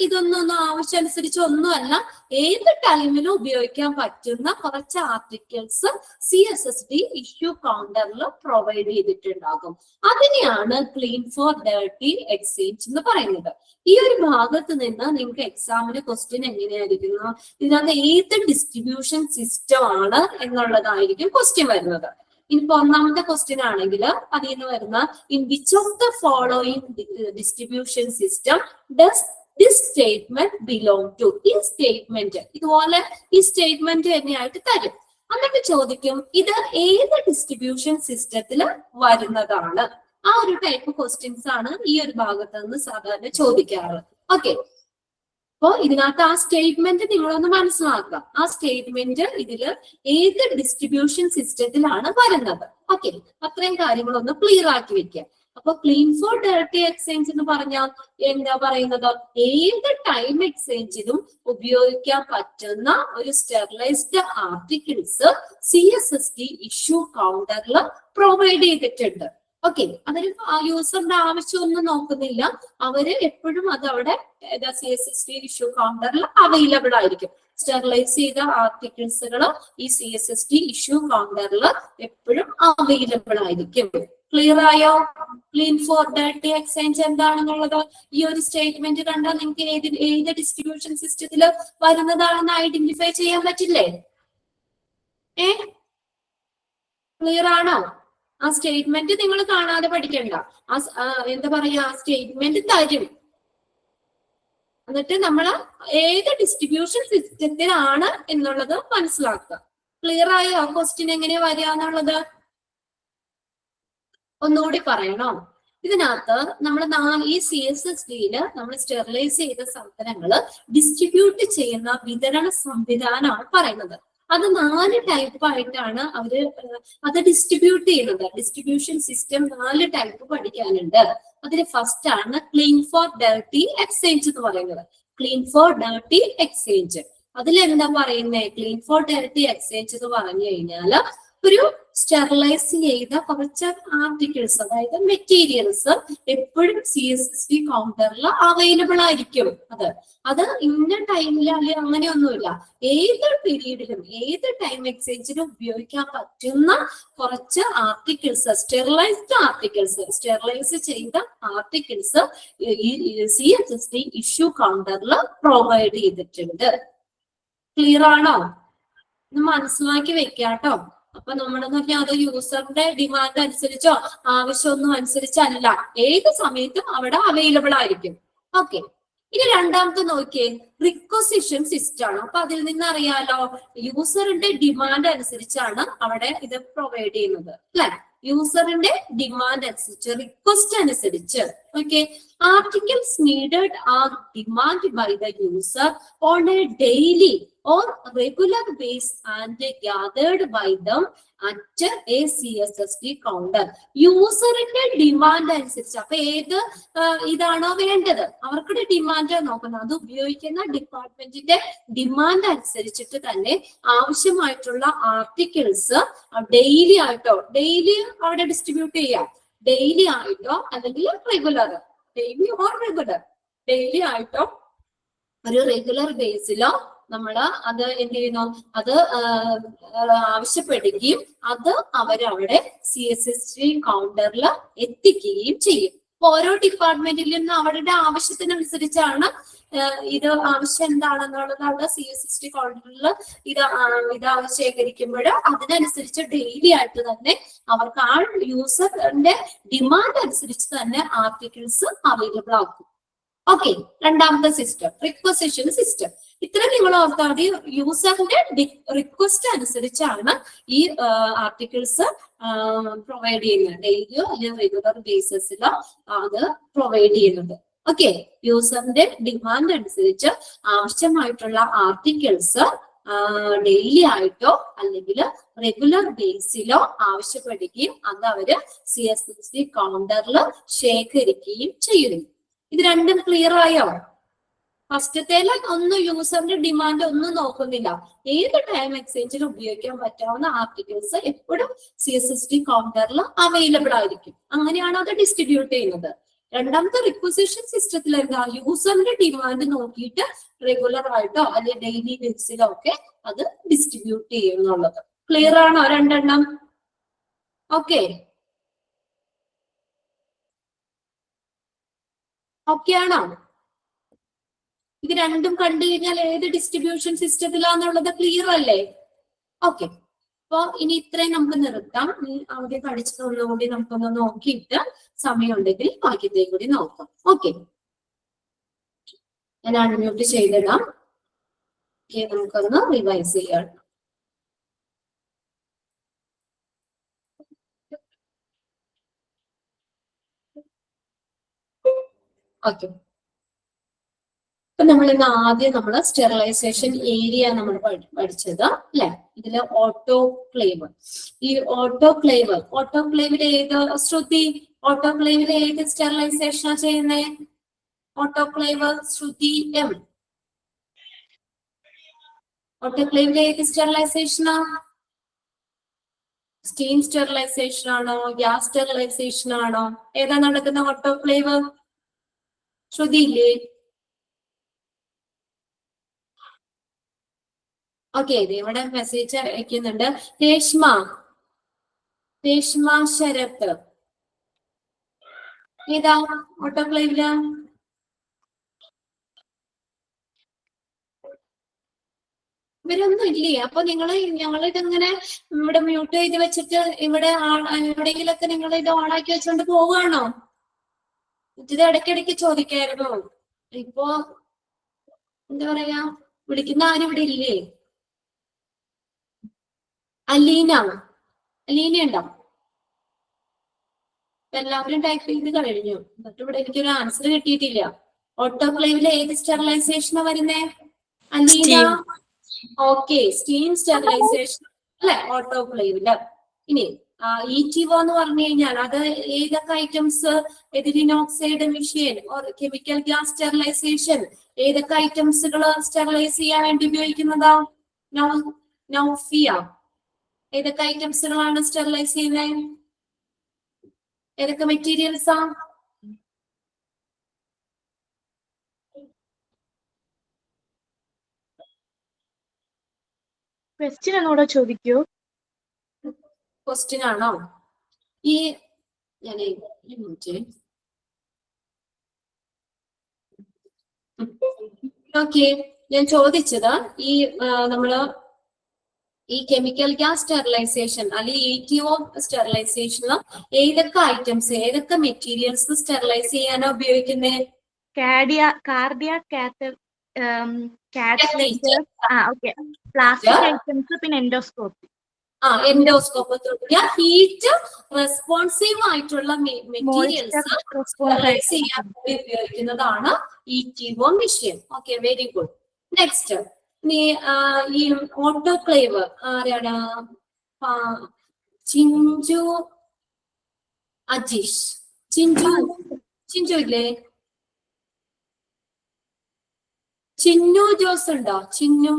ഇതൊന്നും ആവശ്യമനുസരിച്ച് ഒന്നുമല്ല, ഏത് ടൈമിലും ഉപയോഗിക്കാൻ പറ്റുന്ന കുറച്ച് ആർട്ടിക്കിൾസ് CSSD ഇഷ്യൂ കൗണ്ടറിൽ പ്രൊവൈഡ് ചെയ്തിട്ടുണ്ടാകും. അതിനെയാണ് ക്ലീൻ ഫോർ ഡേർട്ടി എക്സ്ചേഞ്ച് എന്ന് പറയുന്നത്. ഈ ഒരു ഭാഗത്ത് നിന്ന് നിങ്ങൾക്ക് എക്സാമിന് ക്വസ്റ്റ്യൻ എങ്ങനെയായിരിക്കും? ഇതിനകത്ത് ഏത് ഡിസ്ട്രിബ്യൂഷൻ സിസ്റ്റം ആണ് എന്നുള്ളതായിരിക്കും ക്വസ്റ്റ്യൻ വരുന്നത്. ഇനിയിപ്പോ ഒന്നാമത്തെ ക്വസ്റ്റ്യൻ ആണെങ്കിൽ അതിൽ നിന്ന് വരുന്ന in which of the following distribution system does this statement belong to? ഈ സ്റ്റേറ്റ്മെന്റ് ഇതുപോലെ ഈ സ്റ്റേറ്റ്മെന്റ് തന്നെയായിട്ട് തരും. എന്നിട്ട് ചോദിക്കും ഇത് ഏത് ഡിസ്ട്രിബ്യൂഷൻ സിസ്റ്റത്തിൽ വരുന്നതാണ്. ആ ഒരു ടൈപ്പ് ക്വസ്റ്റ്യൻസ് ആണ് ഈ ഒരു ഭാഗത്ത് നിന്ന് സാധാരണ ചോദിക്കാറ്. ഓക്കെ, അപ്പോ ഇതിനകത്ത് ആ സ്റ്റേറ്റ്മെന്റ് നിങ്ങളൊന്ന് മനസ്സിലാക്കുക. ആ സ്റ്റേറ്റ്മെന്റ് ഇതില് ഏത് ഡിസ്ട്രിബ്യൂഷൻ സിസ്റ്റത്തിലാണ് വരുന്നത്. ഓക്കെ, അത്രയും കാര്യങ്ങളൊന്ന് ക്ലിയർ ആക്കി വെക്കുക. അപ്പൊ ക്ലീൻ ഫോർ ഡേർട്ടി എക്സ്ചേഞ്ച് എന്ന് പറഞ്ഞാൽ എന്താ പറയുന്നത്? ഏത് ടൈം എക്സ്ചേഞ്ചിലും ഉപയോഗിക്കാൻ പറ്റുന്ന ഒരു സ്റ്റെറിലൈസ്ഡ് ആർട്ടിക്കിൾസ് CSSD ഇഷ്യൂ കൗണ്ടറിൽ പ്രൊവൈഡ് ചെയ്തിട്ടുണ്ട്. ഓക്കെ, അതിന് യൂസറിന്റെ ആവശ്യമൊന്നും നോക്കുന്നില്ല. അവര് എപ്പോഴും അത് അവിടെ CSSD ഇഷ്യൂ കൗണ്ടറിൽ അവൈലബിൾ ആയിരിക്കും. സ്റ്റെറിലൈസ് ചെയ്ത ആർട്ടിക്കിൾസുകൾ ഈ CSSD ഇഷ്യൂ കൗണ്ടറിൽ എപ്പോഴും അവൈലബിൾ ആയിരിക്കും. ക്ലിയർ ആയോ? ക്ലീൻ ഫോർ ഡേർട്ടി എക്സ്ചേഞ്ച് എന്താണെന്നുള്ളത് ഈ ഒരു സ്റ്റേറ്റ്മെന്റ് കണ്ടാൽ നിങ്ങൾക്ക് ഏത് ഡിസ്ട്രിബ്യൂഷൻ സിസ്റ്റത്തിൽ വരുന്നതാണെന്ന് ഐഡന്റിഫൈ ചെയ്യാൻ പറ്റില്ലേ? ക്ലിയർ ആണോ? ആ സ്റ്റേറ്റ്മെന്റ് നിങ്ങൾ കാണാതെ പഠിക്കണ്ട. എന്താ പറയാ, ആ സ്റ്റേറ്റ്മെന്റ് തരും. എന്നിട്ട് നമ്മൾ ഏത് ഡിസ്ട്രിബ്യൂഷൻ സിസ്റ്റത്തിലാണ് എന്നുള്ളത് മനസ്സിലാക്കുക. ക്ലിയർ ആയോ? ആ ക്വസ്റ്റ്യൻ എങ്ങനെയാ വരിക എന്നുള്ളത് ഒന്നുകൂടി പറയണോ? ഇതിനകത്ത് നമ്മൾ ഈ CSSDയില് നമ്മൾ സ്റ്റെറിലൈസ് ചെയ്ത സാധനങ്ങൾ ഡിസ്ട്രിബ്യൂട്ട് ചെയ്യുന്ന വിതരണ സംവിധാനമാണ് പറയുന്നത്. അത് 4 ടൈപ്പ് ആയിട്ടാണ് അവര് അത് ഡിസ്ട്രിബ്യൂട്ട് ചെയ്യുന്നത്. ഡിസ്ട്രിബ്യൂഷൻ സിസ്റ്റം 4 ടൈപ്പ് പഠിക്കാനുണ്ട്. അതിൽ ഫസ്റ്റ് ആണ് ക്ലീൻ ഫോർ ഡേർട്ടി എക്സ്ചേഞ്ച് എന്ന് പറയുന്നത്. ക്ലീൻ ഫോർ ഡേർട്ടി എക്സ്ചേഞ്ച് അതിലെന്താ പറയുന്നത്? ക്ലീൻ ഫോർ ഡേർട്ടി എക്സ്ചേഞ്ച് എന്ന് പറഞ്ഞു കഴിഞ്ഞാൽ ഒരു സ്റ്റെറിലൈസ് ചെയ്ത കുറച്ച് ആർട്ടിക്കിൾസ്, അതായത് മെറ്റീരിയൽസ് എപ്പോഴും CSSD കൗണ്ടറിൽ അവൈലബിൾ ആയിരിക്കും. അത് ഇന്ന ടൈമിൽ അല്ലെങ്കിൽ അങ്ങനെയൊന്നുമില്ല. ഏത് പീരീഡിലും ഏത് ടൈം എക്സ്ചേഞ്ചിലും ഉപയോഗിക്കാൻ പറ്റുന്ന കുറച്ച് ആർട്ടിക്കിൾസ്, സ്റ്റെറിലൈസ്ഡ് ആർട്ടിക്കിൾസ്, സ്റ്റെറിലൈസ് ചെയ്ത ആർട്ടിക്കിൾസ് ഈ CSSD ഇഷ്യൂ കൗണ്ടറിൽ പ്രൊവൈഡ് ചെയ്തിട്ടുണ്ട്. ക്ലിയർ ആണോ? ഇത് മനസ്സിലാക്കി വെക്കാട്ടോ. അപ്പൊ നമ്മളെന്ന് പറഞ്ഞാൽ അത് യൂസറിന്റെ ഡിമാൻഡ് അനുസരിച്ചോ ആവശ്യമൊന്നും അനുസരിച്ചല്ല, ഏത് സമയത്തും അവിടെ അവൈലബിൾ ആയിരിക്കും. ഓക്കെ, ഇനി രണ്ടാമത്തെ നോക്കിയേ, റിക്വസിഷൻ സിസ്റ്റം ആണ്. അപ്പൊ അതിൽ നിന്ന് അറിയാലോ, യൂസറിന്റെ ഡിമാൻഡ് അനുസരിച്ചാണ് അവിടെ ഇത് പ്രൊവൈഡ് ചെയ്യുന്നത് അല്ലെ? യൂസറിന്റെ ഡിമാൻഡ് അനുസരിച്ച്, റിക്വസ്റ്റ് അനുസരിച്ച്. Okay, articles needed are demand by the user on a daily or regular base and gathered by them at a CSSD counter. യൂസറിന്റെ ഡിമാൻഡ് അനുസരിച്ച്, അപ്പൊ ഏത് ഇതാണോ വേണ്ടത് അവർക്ക് ഡിമാൻഡ് നോക്കുന്നത്, അത് ഉപയോഗിക്കുന്ന ഡിപ്പാർട്ട്മെന്റിന്റെ ഡിമാൻഡ് അനുസരിച്ചിട്ട് തന്നെ ആവശ്യമായിട്ടുള്ള ആർട്ടിക്കിൾസ് ഡെയിലി ആയിട്ടോ, ഡെയിലി അവിടെ ഡിസ്ട്രിബ്യൂട്ട് ചെയ്യാം, ഡെയിലി ആയിട്ടോ അല്ലെങ്കിൽ regular, daily or regular, daily ആയിട്ടോ ഒരു റെഗുലർ ബേസിലോ നമ്മൾ അത് എന്ത് ചെയ്യുന്നു, അത് ആവശ്യപ്പെടുകയും അത് അവരവിടെ CSSD കൗണ്ടറിൽ എത്തിക്കുകയും ചെയ്യും. ഓരോ ഡിപ്പാർട്ട്മെന്റിൽ നിന്ന് അവരുടെ ആവശ്യത്തിനനുസരിച്ചാണ് ഇത് ആവശ്യം എന്താണെന്നുള്ളത് അവിടെ CSSD കൗണ്ടറിൽ ഇത് ശേഖരിക്കുമ്പോൾ അതിനനുസരിച്ച് ഡെയിലി ആയിട്ട് തന്നെ അവർക്ക് ആ യൂസറിന്റെ ഡിമാൻഡ് അനുസരിച്ച് തന്നെ ആർട്ടിക്കിൾസ് അവൈലബിൾ ആക്കും. ഓക്കെ, രണ്ടാമത്തെ സിസ്റ്റം റിക്വസിഷൻ സിസ്റ്റം. ഇത്ര നിങ്ങൾ ഓർത്താൽ മതി. യൂസറിന്റെ റിക്വസ്റ്റ് അനുസരിച്ചാണ് ഈ ആർട്ടിക്കിൾസ് പ്രൊവൈഡ് ചെയ്യുന്നത്, ഡെയിലിയോ അല്ലെങ്കിൽ റെഗുലർ ബേസിസിലോ അത് പ്രൊവൈഡ് ചെയ്യുന്നത്. ഓക്കെ, യൂസറിന്റെ ഡിമാൻഡ് അനുസരിച്ച് ആവശ്യമായിട്ടുള്ള ആർട്ടിക്കിൾസ് ഡെയിലി ആയിട്ടോ അല്ലെങ്കിൽ റെഗുലർ ബേസിലോ ആവശ്യപ്പെടുകയും അത് അവര് CSSD കൗണ്ടറിൽ ശേഖരിക്കുകയും ചെയ്യുന്നു. ഇത് രണ്ടും ക്ലിയർ ആയോ? ഫസ്റ്റത്തേല് ഒന്നും യൂസറിന്റെ ഡിമാൻഡ് ഒന്നും നോക്കുന്നില്ല. ഏത് ടൈം എക്സ്ചേഞ്ചിൽ ഉപയോഗിക്കാൻ പറ്റാവുന്ന ആർട്ടിക്കിൾസ് എപ്പോഴും CSSD കൗണ്ടറിൽ അവൈലബിൾ ആയിരിക്കും. അങ്ങനെയാണ് അത് ഡിസ്ട്രിബ്യൂട്ട് ചെയ്യുന്നത്. രണ്ടാമത്തെ റിക്വസിഷൻ സിസ്റ്റത്തിൽ എന്താ, യൂസറിന്റെ ഡിമാൻഡ് നോക്കിയിട്ട് റെഗുലർ ആയിട്ടോ അല്ലെങ്കിൽ ഡെയിലി ബേസിലോ ഒക്കെ അത് ഡിസ്ട്രിബ്യൂട്ട് ചെയ്യുന്നുള്ളത്. ക്ലിയർ ആണോ രണ്ടെണ്ണം? ഓക്കെ ഓക്കെ ആണോ? ഇത് രണ്ടും കണ്ടു കഴിഞ്ഞാൽ ഏത് ഡിസ്ട്രിബ്യൂഷൻ സിസ്റ്റത്തിലാന്നുള്ളത് ക്ലിയർ അല്ലേ? ഓക്കെ, അപ്പൊ ഇനി ഇത്രയും നമുക്ക് നിർത്താം. ആദ്യം പഠിച്ചത് ഒന്നുകൂടി നമുക്കൊന്ന് നോക്കിയിട്ട് സമയമുണ്ടെങ്കിൽ ബാക്കിയത്തേക്ക് കൂടി നോക്കാം. ഓക്കെ, ഞാൻ അൺമ്യൂട്ട് ചെയ്തിടാം. ഓക്കെ, നമുക്കൊന്ന് റിവൈസ് ചെയ്യാം. ഓക്കെ, അപ്പൊ നമ്മൾ ഇന്ന് ആദ്യം നമ്മൾ സ്റ്റെറിലൈസേഷൻ ഏരിയ നമ്മൾ പഠിച്ചത് അല്ലെ. ഇതില് ഓട്ടോക്ലേവ്. ഈ ഓട്ടോക്ലേവിൽ ഏത് ശ്രുതി, ഓട്ടോക്ലേവിൽ ഏത് സ്റ്റെറിലൈസേഷനാ ചെയ്യുന്നേ? ഓട്ടോക്ലേവ് ശ്രുതി എം. ഓട്ടോക്ലേവിൽ ഏത് സ്റ്റെറിലൈസേഷനാ? സ്റ്റീം സ്റ്റെറിലൈസേഷൻ ആണോ, ഗ്യാസ് സ്റ്റെറിലൈസേഷൻ ആണോ? ഏതാ നടക്കുന്ന ഓട്ടോക്ലേവ്? ശ്രുതി ഇല്ലേ? ഓക്കെ, ഇവിടെ മെസ്സേജ് അയക്കുന്നുണ്ട്. രേഷ്മ ശരത്ത് ഏതാ ഓട്ടോക്ലേവില്? ഇവരൊന്നും ഇല്ലേ? അപ്പൊ ഞങ്ങളിതിങ്ങനെ ഇവിടെ മ്യൂട്ട് ചെയ്ത് വെച്ചിട്ട് ഇവിടെ എവിടെയെങ്കിലൊക്കെ നിങ്ങൾ ഇത് ഓണാക്കി വെച്ചോണ്ട് പോവുകയാണോ? ഇത് ഇടയ്ക്കിടയ്ക്ക് ചോദിക്കായിരുന്നു. ഇപ്പൊ എന്താ പറയാ, വിളിക്കുന്ന ആരും ഇവിടെ ഇല്ലേ? അലീന ഉണ്ടോ? എല്ലാവരും ടൈപ്പ് ചെയ്ത് കഴിഞ്ഞു. എന്നിട്ട് ഇവിടെ എനിക്കൊരു ആൻസർ കിട്ടിയിട്ടില്ല. ഓട്ടോക്ലേവില് ഏത് സ്റ്റെറിലൈസേഷനാ വരുന്നേ? അലീന. ഓക്കെ, സ്റ്റീം സ്റ്റെറിലൈസേഷൻ അല്ലെ ഓട്ടോക്ലേവില്. ഇനി ETO എന്ന് പറഞ്ഞു കഴിഞ്ഞാൽ അത് ഏതൊക്കെ items? Ethylene oxide machine or chemical gas sterilization ഏതൊക്കെ ഐറ്റംസുകൾ സ്റ്റെറിലൈസ് ചെയ്യാൻ വേണ്ടി ഉപയോഗിക്കുന്നതാ? നൗഫിയ. ഏതൊക്കെ ഐറ്റംസുകളാണ് സ്റ്റെറിലൈസ് ചെയ്യുന്നത്? ഏതൊക്കെ മെറ്റീരിയൽസാ? ക്വസ്റ്റ്യൻ എന്നോട് ചോദിക്കൂ. ക്വസ്റ്റ്യൻ ആണോ? ഈ ഓക്കെ, ഞാൻ ചോദിച്ചത് ഈ നമ്മള് ഈ കെമിക്കൽ ഗ്യാസ് സ്റ്റെറിലൈസേഷൻ അല്ലെങ്കിൽ ETO സ്റ്റെറിലൈസേഷന് ഏതൊക്കെ ഐറ്റംസ്, ഏതൊക്കെ മെറ്റീരിയൽസ് സ്റ്റെറിലൈസ് ചെയ്യാനോ ഉപയോഗിക്കുന്നത്? പ്ലാസ്റ്റിക് ഐറ്റംസ്, പിന്നെ എൻഡോസ്കോപ്പി. എൻഡോസ്കോപ്പ് തുടങ്ങിയ ഹീറ്റ് റെസ്പോൺസീവ് ആയിട്ടുള്ള മെറ്റീരിയൽസ് സ്റ്റെറിലൈസ് ചെയ്യാൻ വേണ്ടി ഉപയോഗിക്കുന്നതാണ് ETO machine. Okay, very good. Next, ഈ ഓട്ടോക്ലേവ് ആരാണ്? ചിഞ്ചു അജീഷ്. ചിഞ്ചു ഇല്ലേ? ചിന്നു ജോസ് ഉണ്ടോ? ചിന്നു.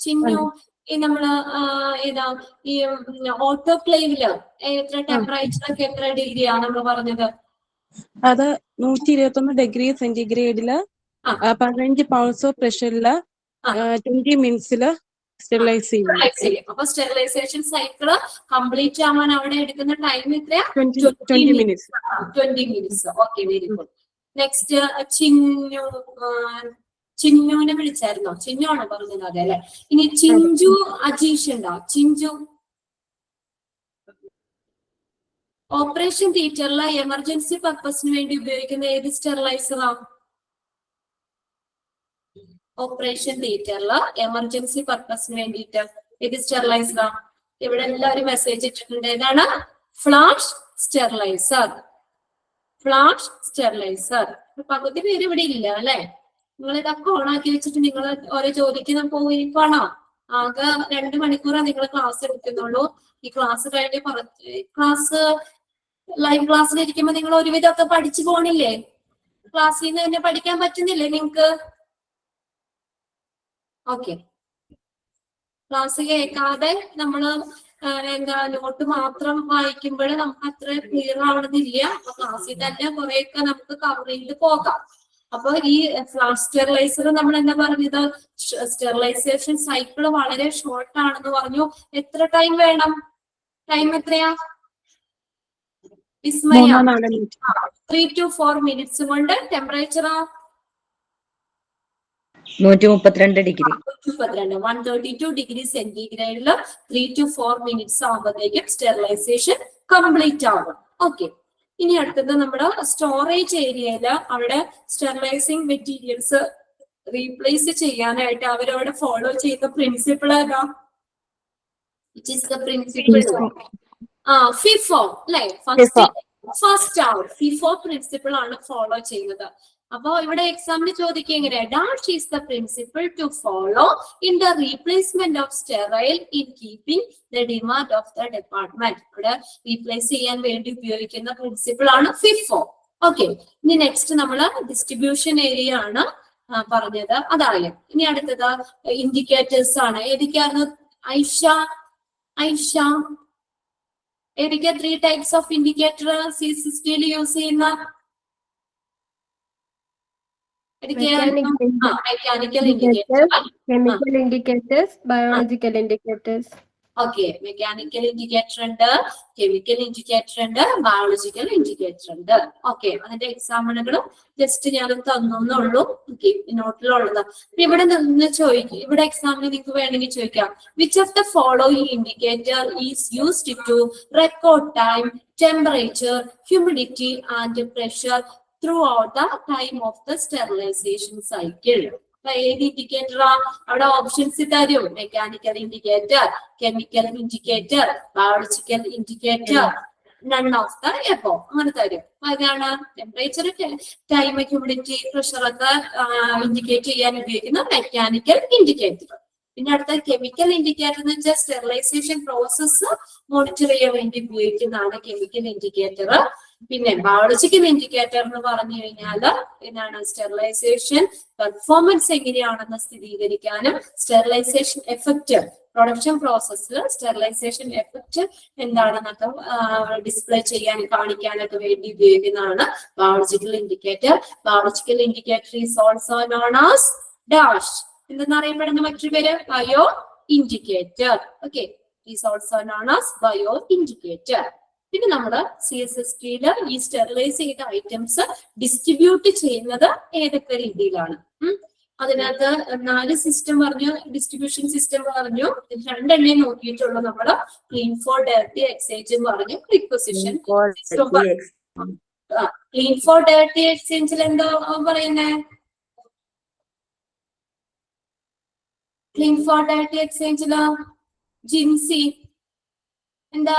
ചിന്നു, ഈ നമ്മള് ഏതാ ഈ ഓട്ടോക്ലേവില് എത്ര ടെമ്പറേച്ചർ ഒക്കെ എത്ര ഡിഗ്രിയാ നമ്മൾ പറഞ്ഞത്? അത് 121 ഡിഗ്രി സെന്റിഗ്രേഡില് 15 പൗണ്ട്സ് ഓഫ് പ്രഷറില് 20 മിനിറ്റ്സില് സ്റ്റെറിലൈസ് ചെയ്യും. അപ്പൊ സ്റ്റെറിലൈസേഷൻ സൈക്കിള് കംപ്ലീറ്റ് ആവാൻ അവിടെ എടുക്കുന്ന ടൈം എത്രയാ? 20 minutes. 20 minutes. Okay, very good. Next, ചിന്നുവിനെ വിളിച്ചായിരുന്നോ? ചിന്നു ആണോ പറഞ്ഞത്? അതെ അല്ലെ. ഇനി ചിഞ്ചു അജീഷ് ഉണ്ടോ? ചിഞ്ചു. ഓപ്പറേഷൻ തിയേറ്ററിലെ എമർജൻസി പർപ്പസിന് വേണ്ടി ഉപയോഗിക്കുന്ന ഏത് സ്റ്റെറിലൈസറാ? ഓപ്പറേഷൻ തിയേറ്ററില് എമർജൻസി പർപ്പസിന് വേണ്ടിയിട്ട് ഏത് സ്റ്റെറിലൈസറാ? ഇവിടെ എല്ലാവരും മെസ്സേജ് ഇട്ടിട്ടുണ്ട്. ഏതാണ്? Flash steriliser. പകുതി പേര് ഇവിടെ ഇല്ല അല്ലെ. നിങ്ങൾ ഇതൊക്കെ ഓണാക്കി വെച്ചിട്ട് നിങ്ങൾ ഓരോ ജോലിക്ക് പോയിരിക്കുവാണോ? ആകെ 2 മണിക്കൂറാണ് നിങ്ങൾ ക്ലാസ് എടുക്കുന്നുള്ളൂ. ഈ ക്ലാസ് കഴിഞ്ഞ് ക്ലാസ് ലൈവ് ക്ലാസ്സിൽ ഇരിക്കുമ്പോ നിങ്ങൾ ഒരുവിധമൊക്കെ പഠിച്ചു പോണില്ലേ? ക്ലാസ്സിൽ നിന്ന് തന്നെ പഠിക്കാൻ പറ്റുന്നില്ലേ നിങ്ങൾക്ക്? ഓക്കെ, ക്ലാസ് കേൾക്കാതെ നമ്മള് എന്താ നോട്ട് മാത്രം വായിക്കുമ്പോൾ നമുക്ക് അത്ര ക്ലിയർ ആവണമെന്നില്ല. അപ്പൊ ക്ലാസ്സിൽ തന്നെ കുറെയൊക്കെ നമുക്ക് കവർ ചെയ്ത് പോകാം. അപ്പൊ ഈ സ്റ്റെറിലൈസർ നമ്മൾ എന്താ പറഞ്ഞത്, സ്റ്റെറിലൈസേഷൻ സൈക്കിൾ വളരെ ഷോർട്ട് ആണെന്ന് പറഞ്ഞു. എത്ര ടൈം വേണം? ടൈം എത്രയാ വിസ്മയ? 3 to 4 minutes കൊണ്ട് ടെമ്പറേച്ചർ 132 ഡിഗ്രി 132 ഡിഗ്രി സെന്റിഗ്രേഡില് 3 to 4 minutes ആകുമ്പോഴത്തേക്കും സ്റ്റെറിലൈസേഷൻ കംപ്ലീറ്റ് ആകും. ഓക്കെ, ഇനി അടുത്തത് നമ്മുടെ സ്റ്റോറേജ് ഏരിയയില് അവിടെ സ്റ്റെറിലൈസിങ് മെറ്റീരിയൽസ് റീപ്ലേസ് ചെയ്യാനായിട്ട് അവരവിടെ ഫോളോ ചെയ്യുന്ന പ്രിൻസിപ്പിൾ ഏതാ? Which is the principle? FIFO അല്ലെ? ഫസ്റ്റ് ഔട്ട് FIFO പ്രിൻസിപ്പിൾ ആണ് ഫോളോ ചെയ്യുന്നത്. അപ്പൊ ഇവിടെ എക്സാമിന് ചോദിക്കുക എങ്ങനെ, dash is the principle to follow in the replacement of sterile in keeping the demand of the department. ഇവിടെ റീപ്ലേസ് ചെയ്യാൻ വേണ്ടി ഉപയോഗിക്കുന്ന പ്രിൻസിപ്പിൾ ആണ് FIFO. ഓക്കെ, ഇനി നെക്സ്റ്റ് നമ്മള് ഡിസ്ട്രിബ്യൂഷൻ ഏരിയ ആണ് പറഞ്ഞത്. അതായത് ഇനി അടുത്തത് ഇൻഡിക്കേറ്റേഴ്സ് ആണ്. ഏതൊക്കെയായിരുന്നു ഐഷ? ഏതൊക്കെ 3 types of indicator C60 use ചെയ്യുന്ന? Mechanical indicator, chemical indicators, biological indicators. Okay, mechanical indicator ഉണ്ട്, കെമിക്കൽ ഇൻഡിക്കേറ്റർ ഉണ്ട്, ബയോളജിക്കൽ ഇൻഡിക്കേറ്റർ ഉണ്ട്. ഓക്കെ, അതിന്റെ എക്സാമ്പിളുകളും ജസ്റ്റ് ഞാൻ തന്നുള്ളൂ. ഓക്കെ, നോട്ടിലുള്ളത്. ഇവിടെ നിന്ന് ചോദിക്കും, ഇവിടെ എക്സാമിന് നിങ്ങൾക്ക് വേണമെങ്കിൽ ചോദിക്കാം, which of the following indicator is used to record time, temperature, humidity and pressure throughout the time of the sterilization cycle. ഏത് ഇൻഡിക്കേറ്ററാ? അവിടെ ഓപ്ഷൻസ് തരും. Mechanical indicator, chemical indicator, biological indicator, none of the above അങ്ങനെ തരും. അതാണ് temperature, time, humidity, pressure ഒക്കെ indicate ചെയ്യാൻ ഉപയോഗിക്കുന്ന mechanical indicator. പിന്നെ അടുത്ത കെമിക്കൽ ഇൻഡിക്കേറ്റർ എന്ന് വെച്ചാൽ സ്റ്റെറിലൈസേഷൻ പ്രോസസ്സ് മോണിറ്റർ ചെയ്യാൻ വേണ്ടി ഉപയോഗിക്കുന്നതാണ് കെമിക്കൽ ഇൻഡിക്കേറ്റർ. പിന്നെ ബയോളജിക്കൽ ഇൻഡിക്കേറ്റർ എന്ന് പറഞ്ഞു കഴിഞ്ഞാല് എന്താണ് സ്റ്റെറിലൈസേഷൻ പെർഫോമൻസ് എങ്ങനെയാണെന്ന് സ്ഥിരീകരിക്കാനും സ്റ്റെറിലൈസേഷൻ എഫക്റ്റ് പ്രൊഡക്ഷൻ പ്രോസസ്സിൽ സ്റ്റെറിലൈസേഷൻ എഫക്റ്റ് എന്താണെന്നൊക്കെ ഡിസ്പ്ലേ ചെയ്യാൻ കാണിക്കാനൊക്കെ വേണ്ടി ഉപയോഗിക്കുന്നതാണ് biological indicator. Biological indicator is also known as dash എന്തെന്നറിയപ്പെടുന്ന മറ്റൊരു പേര് bio indicator. Okay, is also known as bio indicator. പിന്നെ നമ്മള് CSSTയില് ഈ സ്റ്റെറിലൈസ് ചെയ്ത ഐറ്റംസ് ഡിസ്ട്രിബ്യൂട്ട് ചെയ്യുന്നത് ഏതൊക്കെ രീതിയിലാണ്? അതിനകത്ത് 4 സിസ്റ്റം പറഞ്ഞു, ഡിസ്ട്രിബ്യൂഷൻ സിസ്റ്റം പറഞ്ഞു. 2 എണ്ണേ നോക്കിയിട്ടുള്ളൂ നമ്മള്. ക്ലീൻ ഫോർ ഡയറക്റ്റ് എക്സ്ചേഞ്ച് പറഞ്ഞു, റിക്വസിഷൻ. ക്ലീൻ ഫോർ ഡയറക്റ്റ് എക്സ്ചേഞ്ചിൽ എന്തോ പറയുന്നേ? ക്ലീൻ ഫോർ ഡയറക്റ്റ് എക്സ്ചേഞ്ചില് ജിൻസി എന്താ?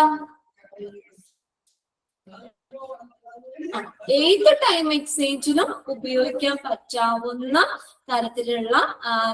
ഏത് ടൈം എക്സ്ചേഞ്ചിലും ഉപയോഗിക്കാൻ പറ്റാവുന്ന തരത്തിലുള്ള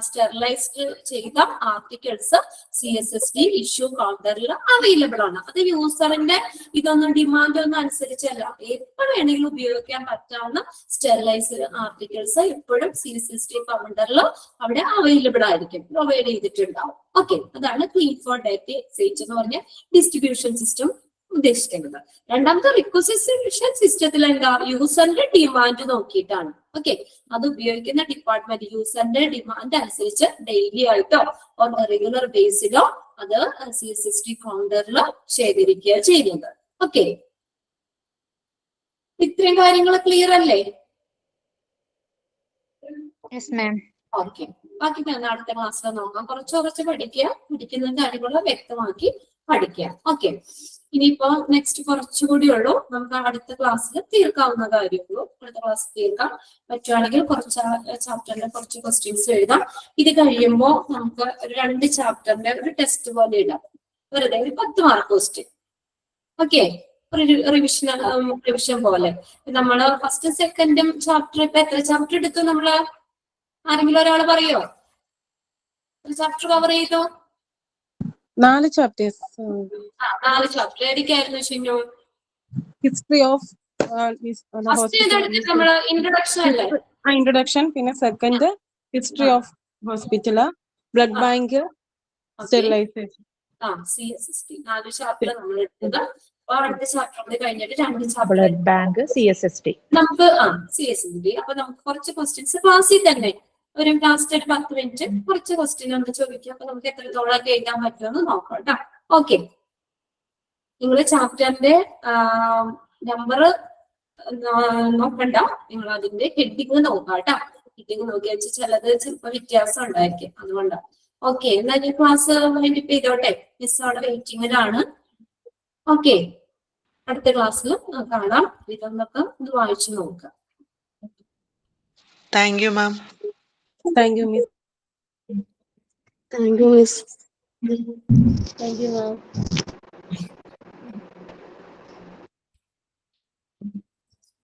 സ്റ്റെറിലൈസ്ഡ് ചെയ്ത ആർട്ടിക്കിൾസ് CSSD ഇഷ്യൂ കൗണ്ടറിൽ അവൈലബിൾ ആണ്. അത് യൂസറിന്റെ ഇതൊന്നും ഡിമാൻഡ് ഒന്നും അനുസരിച്ചല്ല, എപ്പോൾ വേണമെങ്കിലും ഉപയോഗിക്കാൻ പറ്റാവുന്ന സ്റ്റെറിലൈസ്ഡ് ആർട്ടിക്കിൾസ് എപ്പോഴും CSSD കൗണ്ടറിൽ അവിടെ അവൈലബിൾ ആയിരിക്കും, പ്രൊവൈഡ് ചെയ്തിട്ടുണ്ടാവും. ഓക്കെ, അതാണ് ക്ലീൻ ഫോർ ഡയറക്റ്റ് എക്സ്ചേഞ്ച് എന്ന് പറഞ്ഞ ഡിസ്ട്രിബ്യൂഷൻ സിസ്റ്റം ഉദ്ദേശിക്കുന്നത്. രണ്ടാമത്തെ റിക്വസിഷൻ സിസ്റ്റത്തിൽ എന്താ? യൂസറിന്റെ ഡിമാൻഡ് നോക്കിയിട്ടാണ്. ഓക്കെ, അത് ഉപയോഗിക്കുന്ന ഡിപ്പാർട്ട്മെന്റ് യൂസറിന്റെ ഡിമാൻഡ് അനുസരിച്ച് ഡെയിലി ആയിട്ടോ ഓർ റെഗുലർ ബേസിലോ അത് CSSD കൗണ്ടറിൽ ശേഖരിക്കുക ചെയ്യുന്നത്. ഓക്കെ, ഇത്രയും കാര്യങ്ങൾ ക്ലിയർ അല്ലേ? ഓക്കെ, ബാക്കി ഞാൻ അടുത്ത ക്ലാസ്സിൽ നോക്കാം. കുറച്ച് പഠിക്കുക, പഠിക്കുന്ന കാര്യങ്ങൾ വ്യക്തമാക്കി പഠിക്കുക. ഓക്കെ, ഇനിയിപ്പോ നെക്സ്റ്റ് കുറച്ചുകൂടി ഉള്ളൂ, നമുക്ക് അടുത്ത ക്ലാസ്സിൽ തീർക്കാവുന്ന കാര്യമുള്ളൂ. അടുത്ത ക്ലാസ് തീർക്കാം. പറ്റുവാണെങ്കിൽ കുറച്ച് ചാപ്റ്ററിന്റെ കുറച്ച് ക്വസ്റ്റ്യൻസ് എഴുതാം. ഇത് കഴിയുമ്പോൾ നമുക്ക് 2 ചാപ്റ്ററിന്റെ ഒരു ടെസ്റ്റ് പോലെ ഇടാം, വെറുതെ ഒരു 10 മാർക്ക് ക്വസ്റ്റ്യൻ. ഓക്കെ, ഒരു റിവിഷൻ പോലെ. നമ്മള് ഫസ്റ്റ് സെക്കൻഡും ചാപ്റ്റർ ഇപ്പൊ എത്ര ചാപ്റ്റർ എടുത്തു നമ്മള്? ആരെങ്കിലും ഒരാൾ പറയോ? ഒരു ചാപ്റ്റർ കവർ ചെയ്തോ? 4 chapters. 4 ചാപ്റ്റർ ഏതൊക്കെയായിരുന്നു ഷിനു? History of ഫസ്റ്റ് ഏതെടുത്ത് നമ്മള് ഇൻട്രൊഡക്ഷൻ അല്ലേ? introduction, പിന്നെ second history of hospital, blood bank, sterilization. CSST 4 chapter നമ്മൾ എടുത്തത്. അപ്പൊ അടുത്ത ചാപ്റ്റർ കൂടി കഴിഞ്ഞിട്ട് 2 ചാപ്റ്റർ ബ്ലഡ് ബാങ്ക് CSST. നമുക്ക് CSST. അപ്പൊ നമുക്ക് കുറച്ച് ക്വസ്റ്റ്യൻസ് ക്ലാസ്സിൽ തന്നെ ഒരു ലാസ്റ്റ് ഒരു 10 മിനിറ്റ് കുറച്ച് ക്വസ്റ്റ്യൻ ഒന്ന് ചോദിക്കാം. അപ്പൊ നമുക്ക് എത്രത്തോളം എഴുതാൻ പറ്റുമെന്ന് നോക്കാം കേട്ടോ. ഓക്കെ, നിങ്ങൾ ചാപ്റ്ററിന്റെ നമ്പർ നോക്കണ്ട, നിങ്ങൾ അതിന്റെ ഹെഡിങ് നോക്കാം കേട്ടോ. ഹെഡിങ് നോക്കി വെച്ച് ചിലത് ചിലപ്പോൾ വ്യത്യാസം ഉണ്ടായിരിക്കും, അതുകൊണ്ടാണ്. ഓക്കെ, എന്നാൽ ഈ ക്ലാസ് വൈൻഡപ്പ് ചെയ്തോട്ടെ. മിസ് അവിടെ വെയിറ്റിംഗിലാണ്. ഓക്കെ, അടുത്ത ക്ലാസ്സിൽ കാണാം. ഇതൊന്നൊക്കെ ഇത് വായിച്ചു നോക്കാം. Thank you, ma'am. Thank you, miss. Thank you, miss. Thank you, ma'am.